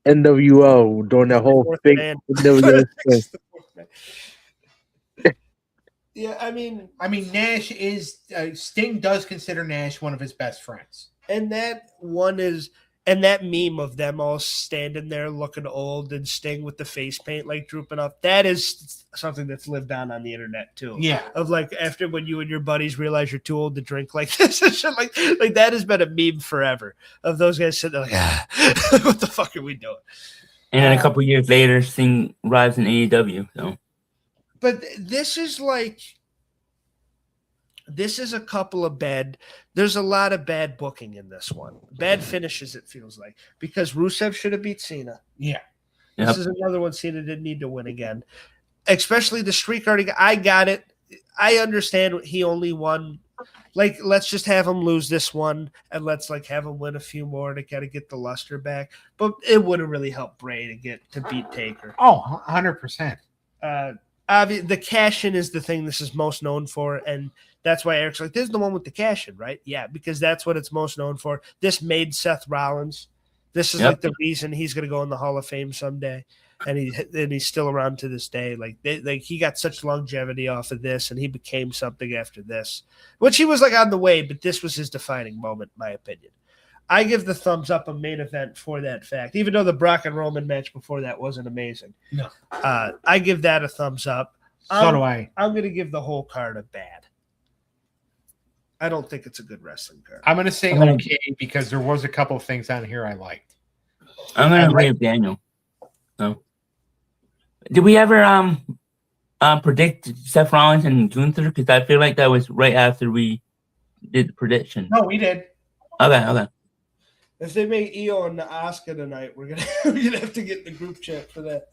NWO during that whole Fourth fake man. NWO thing. Yeah, I mean, Nash is Sting does consider Nash one of his best friends. and that one is, and that meme of them all standing there looking old and Sting with the face paint like drooping off, that is something that's lived on the internet too. Yeah. Of like after when you and your buddies realize you're too old to drink like this and shit, like that has been a meme forever of those guys sitting there like, what the fuck are we doing? And then a couple years later, Sting arrives in AEW. So, but this is a couple of there's a lot of bad booking in this one. Bad finishes, it feels like, because Rusev should have beat Cena. Yeah. Yep. This is another one Cena didn't need to win again. Especially the streak already. I got it. I understand he only won. Like, let's just have him lose this one and let's like have him win a few more to kind of get the luster back. But it would have really helped Bray to beat Taker. Oh, 100%. The cash-in is the thing this is most known for, and that's why Eric's like, this is the one with the cash-in, right? Yeah, because that's what it's most known for. This made Seth Rollins. This is like the reason he's going to go in the Hall of Fame someday, and he's still around to this day. Like he got such longevity off of this, and he became something after this, which he was like on the way, but this was his defining moment, in my opinion. I give the thumbs up a main event for that fact, even though the Brock and Roman match before that wasn't amazing. No. I give that a thumbs up. So do I. I'm going to give the whole card a bad. I don't think it's a good wrestling card. I'm going to say okay because there was a couple of things on here I liked. I'm going to agree with Daniel. So, did we ever predict Seth Rollins and Gunther? Because I feel like that was right after we did the prediction. No, we did. Okay. If they make Io and Asuka tonight, we're gonna have to get in the group chat for that.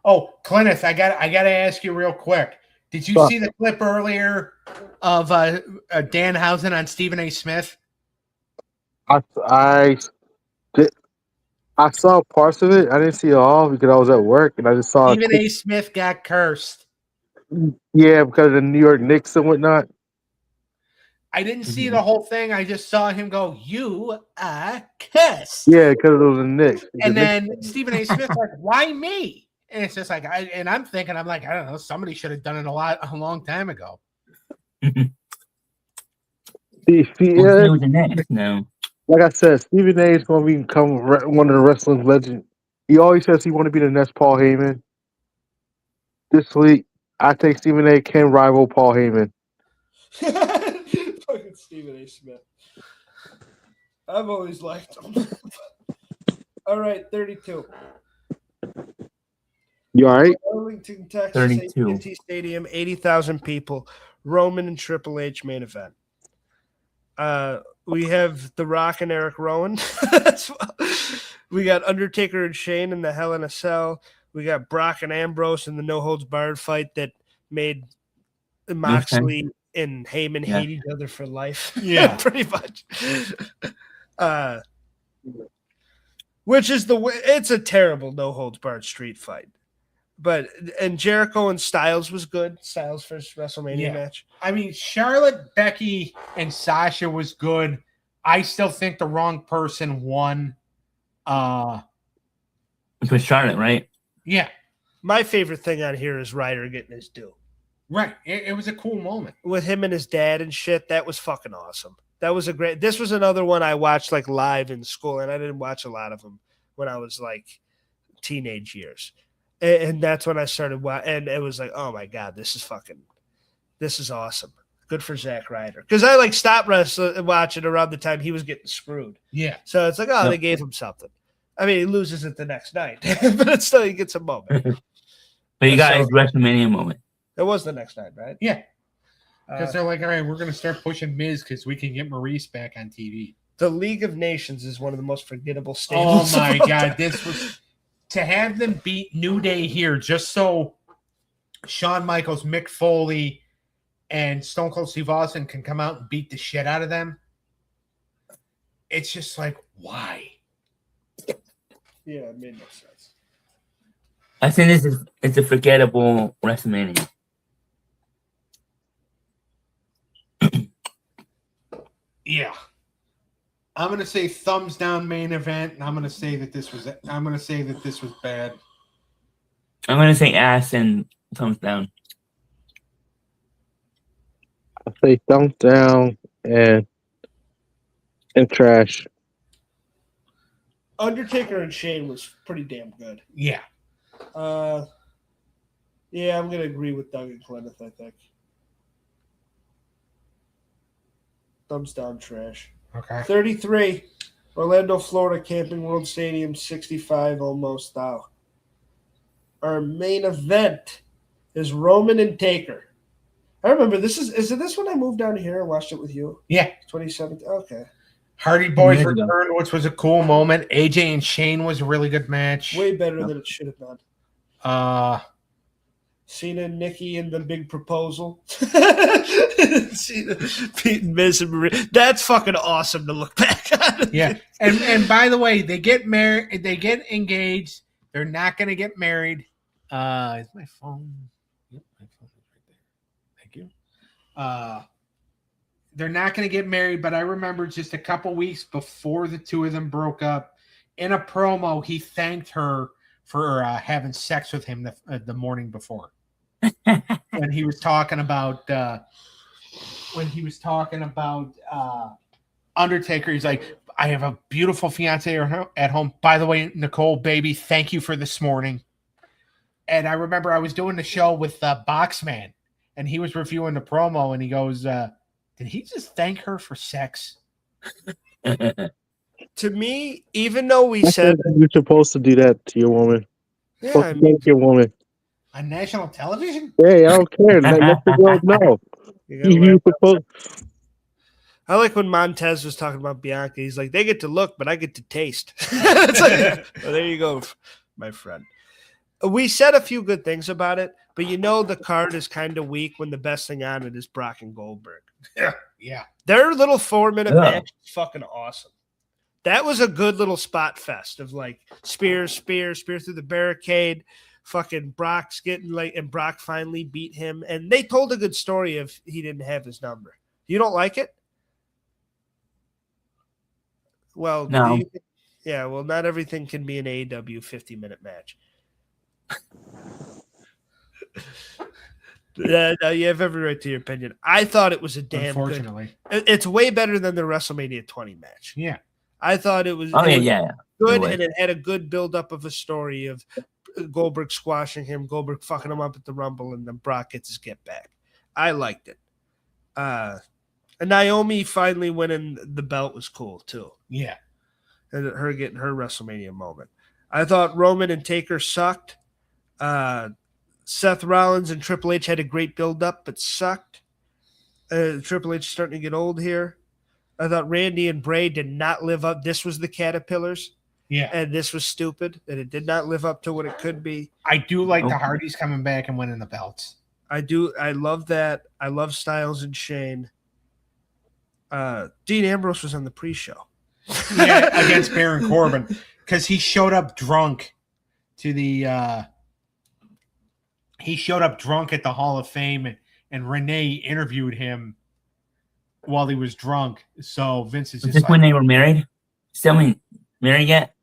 Oh, Clintus, I got to ask you real quick. Did you see the clip earlier of Danhausen on Stephen A. Smith? I saw parts of it. I didn't see it all because I was at work, and I just saw Stephen A. Smith got cursed. Yeah, because of the New York Knicks and whatnot. I didn't see the whole thing. I just saw him go, "You are cursed." Yeah, because it was the Knicks. And then Stephen A. Smith's like, "Why me?" And it's just like, I'm thinking, I'm like, I don't know, somebody should have done it a long time ago. No. Like I said, Stephen A. is going to become one of the wrestling legends. He always says he want to be the next Paul Heyman. This week, I think Stephen A. can rival Paul Heyman. Fucking Stephen A. Smith. I've always liked him. All right, 32. You all right? Arlington, Texas, 32. AT&T Stadium, 80,000 people. Roman and Triple H main event. We have The Rock and Eric Rowan. We got Undertaker and Shane in the Hell in a Cell. We got Brock and Ambrose in the No Holds Barred fight that made Moxley and Heyman hate each other for life. Yeah, pretty much. Which is it's a terrible No Holds Barred street fight. And Jericho and Styles was good. Styles first WrestleMania match. I mean, Charlotte, Becky, and Sasha was good. I still think the wrong person won. It was Charlotte, right? Yeah. My favorite thing on here is Ryder getting his due. Right. It was a cool moment. With him and his dad and shit. That was fucking awesome. That was this was another one I watched like live in school, and I didn't watch a lot of them when I was like teenage years. And that's when I started watching, and it was like, oh my God, this is awesome. Good for Zack Ryder. Because I like stopped watching around the time he was getting screwed. Yeah. So it's like, oh, they gave him something. I mean, he loses it the next night, but it's still, he gets a moment. But you got his WrestleMania moment. It was the next night, right? Yeah. Because they're like, all right, we're going to start pushing Miz because we can get Maurice back on TV. The League of Nations is one of the most forgettable stables. Oh my God. This was to have them beat New Day here just so Shawn Michaels, Mick Foley, and Stone Cold Steve Austin can come out and beat the shit out of them. It's just like, why? Yeah, it made no sense. I think it's a forgettable WrestleMania. Yeah. I'm gonna say thumbs down main event, and I'm gonna say that this was bad. I'm gonna say ass and thumbs down. I'll say thumbs down and trash. Undertaker and Shane was pretty damn good. Yeah. Yeah, I'm gonna agree with Doug and Kenneth, I think. Thumbs down, trash. Okay. 33, Orlando, Florida, Camping World Stadium, 65 almost thou. Our main event is Roman and Taker. I remember this is it this when I moved down here and watched it with you? Yeah. 2017. Okay. Hardy Boys Years ago. returned, which was a cool moment. AJ and Shane was a really good match. Way better than it should have been. Cena and Nikki and the big proposal. Cena, Pete and Miz and Maria. That's fucking awesome to look back on. Yeah. And by the way, they get married, they get engaged. They're not gonna get married. Is my phone? Yep, my phone is right there. Thank you. They're not gonna get married, but I remember just a couple weeks before the two of them broke up, in a promo, he thanked her for having sex with him the morning before. When he was talking about Undertaker, he's like, I have a beautiful fiance at home. By the way, Nicole, baby, thank you for this morning. And I remember I was doing the show with Boxman, and he was reviewing the promo, and he goes, did he just thank her for sex? To me, even though we said You're supposed to do that to your woman. yeah, Supposed I to mean, thank your woman. On national television? Hey, I don't care. Let the world know. you gotta You let- supposed. I like when Montez was talking about Bianca. He's like, they get to look, but I get to taste. It's like, well, there you go, my friend. We said a few good things about it, but you know the card is kind of weak when the best thing on it is Brock and Goldberg. Yeah. Their little 4-minute Yeah. match is fucking awesome. That was a good little spot fest of like spear through the barricade. Fucking Brock's getting like, and Brock finally beat him. And they told a good story if he didn't have his number. You don't like it? Well, No. Yeah, well, not everything can be an AEW 50-minute match. No, you have every right to your opinion. I thought it was a damn good. Unfortunately. It's way better than the WrestleMania 20 match. Yeah. I thought it was, Oh it was yeah. good, It was. and it had a good build-up of a story of Goldberg squashing him, Goldberg fucking him up at the Rumble, and then Brock gets his get back. I liked it. And Naomi finally winning the belt was cool, too. Yeah. And her getting her WrestleMania moment. I thought Roman and Taker sucked. Seth Rollins and Triple H had a great build-up, but sucked. Triple H is starting to get old here. I thought Randy and Bray did not live up. This was the Caterpillars, Yeah. and this was stupid, and it did not live up to what it could be. I do like Nope. the Hardys coming back and winning the belts. I do. I love that. I love Styles and Shane. Dean Ambrose was on the pre-show. Yeah, against Baron Corbin, because he showed up drunk to the he showed up drunk at the Hall of Fame, and Renee interviewed him while he was drunk. So Vince is Was just this like, when they were married? Still married yet?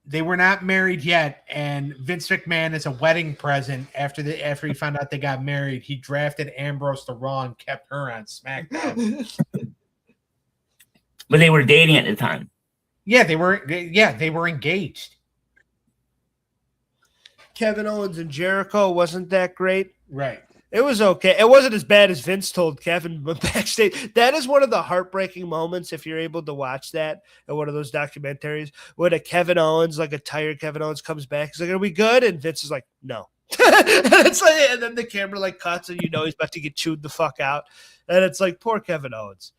they were not married yet, and Vince McMahon, as a wedding present after he found out they got married, he drafted Ambrose to Raw and kept her on SmackDown. But they were dating at the time. Yeah, they were engaged. Kevin Owens and Jericho wasn't that great. Right. It was okay. It wasn't as bad as Vince told Kevin, but backstage, that is one of the heartbreaking moments if you're able to watch that in one of those documentaries when a Kevin Owens, like a tired Kevin Owens, comes back. He's like, "Are we good?" And Vince is like, "No." It's like, and then the camera like cuts, and you know he's about to get chewed the fuck out. And it's like, poor Kevin Owens.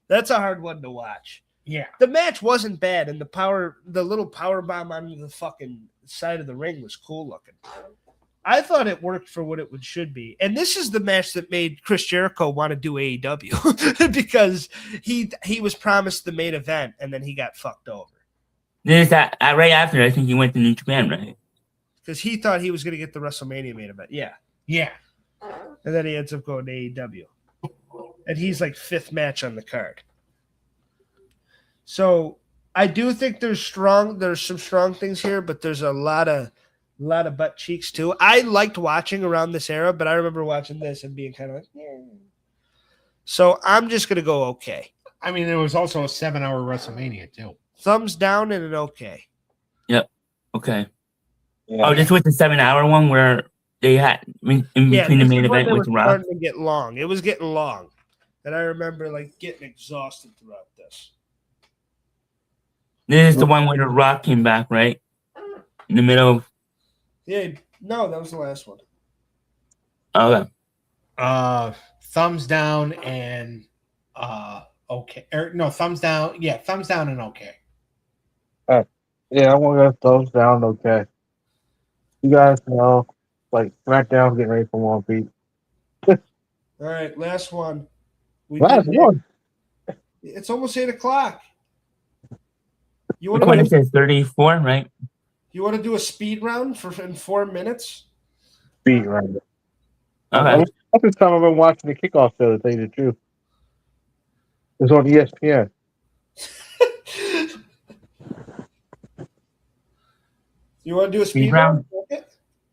That's a hard one to watch. Yeah. The match wasn't bad, and the little power bomb on the fucking side of the ring was cool looking. I thought it worked for what it should be. And this is the match that made Chris Jericho want to do AEW because he was promised the main event and then he got fucked over. There's that right after. I think he went to New Japan, right? Because he thought he was going to get the WrestleMania main event. Yeah. Yeah. And then he ends up going to AEW. And he's like 5th match on the card. So I do think there's some strong things here, but there's a lot of butt cheeks too. I liked watching around this era, but I remember watching this and being kind of like, yeah. So I'm just gonna go okay. I mean, there was also a 7-hour WrestleMania too. Thumbs down and an okay. Yep. Okay. Yeah. Oh, this was the 7-hour one where they had in between the main event with Rob. Starting to get long. It was getting long, and I remember like getting exhausted throughout this. This is the one where the Rock came back, right? In the middle of. Yeah, no, that was the last one. Okay. Thumbs down and okay. Or no, thumbs down. Yeah, thumbs down and okay. Yeah, I want to go thumbs down. Okay. You guys know, like SmackDown's getting ready for One Piece. All right, last one. Last one. It's almost 8:00. You What want it to says 34, right? do a speed round in 4 minutes? Beat right. Okay. That's the time I've been watching the kickoff show, to tell you the truth. It's on ESPN. You want to do a speed Speed round? round? Okay.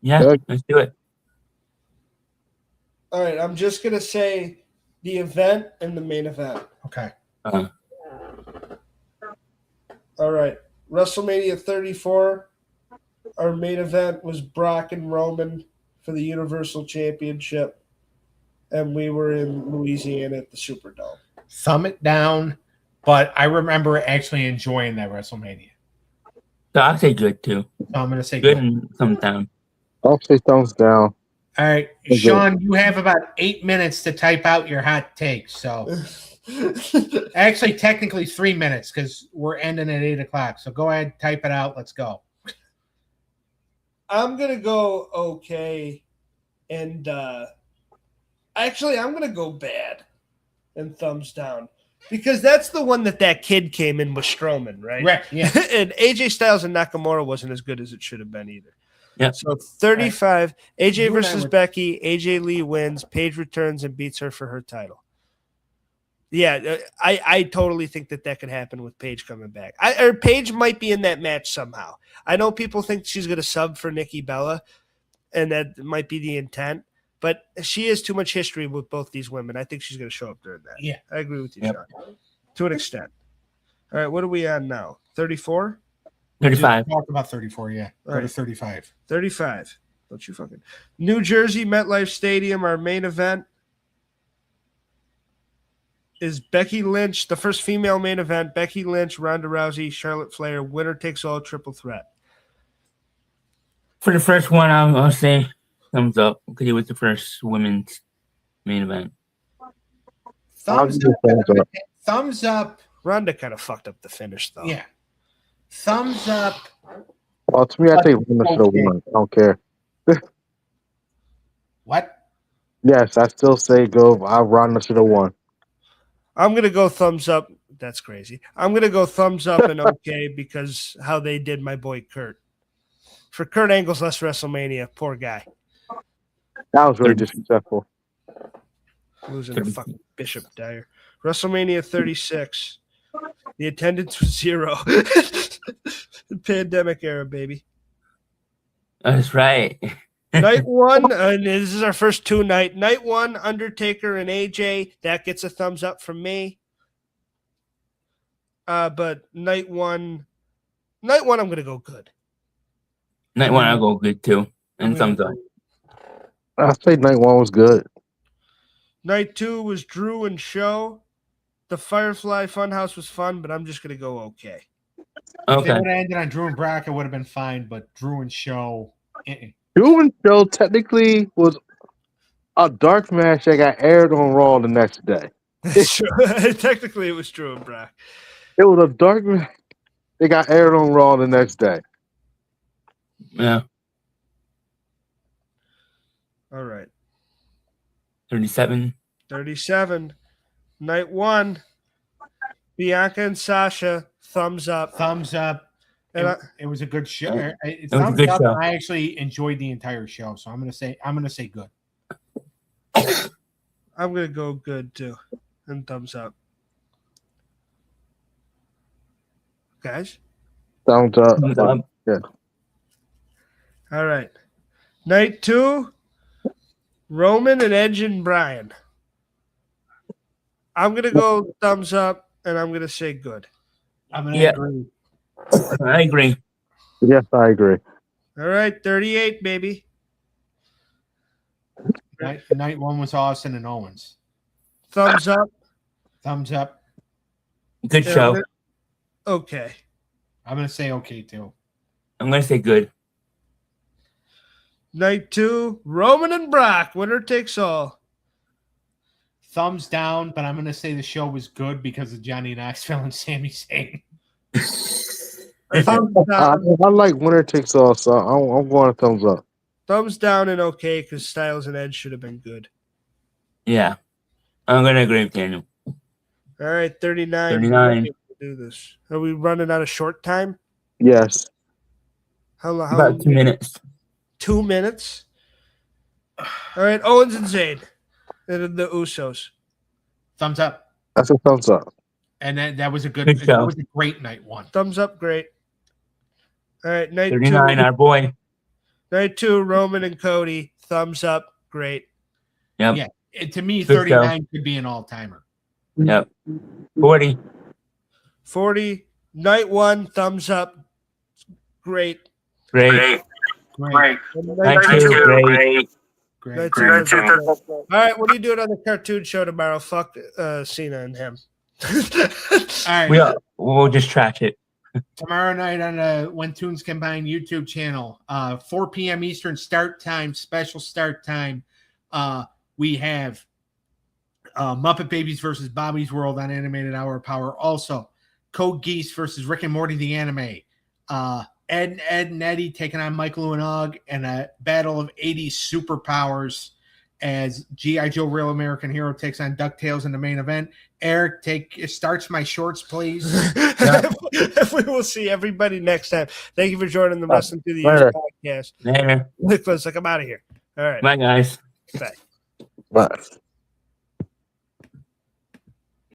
Yeah, Good. let's do it. All right, I'm just going to say the event and the main event. Okay. Uh-huh. All right, WrestleMania 34. Our main event was Brock and Roman for the Universal Championship, and we were in Louisiana at the Superdome. Thumb it down, but I remember actually enjoying that WrestleMania. So I'll say good too. So I'm going to say Good good. and thumbs down. I'll say thumbs down. All right, Okay. Sean, you have about 8 minutes to type out your hot take. So actually, technically 3 minutes because we're ending at 8:00. So go ahead, type it out. Let's go. I'm going to go okay, and actually, I'm going to go bad and thumbs down. Because that's the one that kid came in with Strowman, right? Right, yeah. And AJ Styles and Nakamura wasn't as good as it should have been either. Yeah. So 35, AJ You and I versus were- Becky, AJ Lee wins, Paige returns and beats her for her title. Yeah, I totally think that could happen with Paige coming back. Or Paige might be in that match somehow. I know people think she's going to sub for Nikki Bella, and that might be the intent. But she has too much history with both these women. I think she's going to show up during that. Yeah. I agree with you, Yep. Sean. To an extent. All right, what are we on now? 34? 35. Talk about 34, yeah. Go All to right. 35. 35. Don't you fucking. New Jersey, MetLife Stadium, our main event is Becky Lynch, the first female main event. Becky Lynch, Ronda Rousey, Charlotte Flair, winner takes all, triple threat. For the first one, I'll say thumbs up because it was the first women's main event. Thumbs give you thumbs up. Thumbs up. Ronda kind of fucked up the finish, though. Yeah. Thumbs up. Well, to me, I think Ronda should have won. I don't care. What? Yes, I still say go. Ronda should have won. I'm going to go thumbs up. That's crazy. I'm going to go thumbs up and okay because how they did my boy Kurt. For Kurt Angle's last WrestleMania, poor guy. That was really disrespectful. Losing to fucking Bishop Dyer. WrestleMania 36. The attendance was 0. Pandemic era, baby. That's right. Night 1, and this is our first 2 night. Night 1, Undertaker and AJ. That gets a thumbs up from me. But night 1, I'm going to go good. Night one, I'll go good too. And thumbs up. I say night one was good. Night 2 was Drew and Show. The Firefly Funhouse was fun, but I'm just going to go okay. If it Okay. would have ended on Drew and Brock, it would have been fine, but Drew and Show. Drew and Show technically was a dark match that got aired on Raw the next day. Technically, it was Drew and Brock. It was a dark match. It got aired on Raw the next day. Yeah. All right. 37. 37. Night 1. Bianca and Sasha, thumbs up. Thumbs up. And It was a good show. It was a Thumbs good up. show. I actually enjoyed the entire show, so I'm gonna say good. I'm going to go good too. And thumbs up. Guys? Thumbs up. Thumbs up. Yeah. All right. Night 2. Roman and Edge and Bryan. I'm going to go thumbs up, and I'm going to say good. I'm gonna Yeah. agree. I agree. Yes, I agree. All right. 38, baby. Night 1 was Austin and Owens. Thumbs up. Thumbs up. Good Yeah, show. Okay. I'm gonna say okay too. I'm going to say good. Night 2. Roman and Brock. Winner takes all. Thumbs down, but I'm gonna say the show was good because of Johnny Knoxville and Sami Zayn. Thumbs I down. like winner takes all, so I'm going to thumbs up. Thumbs down and okay because Styles and Edge should have been good. Yeah. I'm going to agree with Daniel. All right, 39. 39. Do this. Are we running out of short time? Yes. How long? About 2 minutes. 2 minutes. All right, Owens and Zayn, and the Usos. Thumbs up. That's a thumbs up. And that was a Good that show. was a great night 1. Thumbs up, great. All right, night 39, 2. our boy. Night 2, Roman and Cody. Thumbs up, great. Yep. Yeah. To me, Good 39 could be an all-timer. Yep. 40. 40. Night 1, thumbs up, great. Great. Great. And Night night 2. 2, Great. Great. night 2, all right, what are you doing on the cartoon show tomorrow? Fuck Cena and him. All right. We'll just trash it. Tomorrow night on the When Tunes Combine YouTube channel, 4 p.m. Eastern start time, special start time. We have Muppet Babies versus Bobby's World on Animated Hour of Power. Also, Code Geass versus Rick and Morty the Anime. Ed and Eddie taking on Michael and Og in a battle of 80s superpowers as G.I. Joe Real American Hero takes on DuckTales in the main event. Eric, starts my shorts, please. We will see everybody next time. Thank you for joining the Wrestling Through the Years Later. podcast. Later. Nicholas, like, I'm out of here. All right. Bye, guys. Bye. But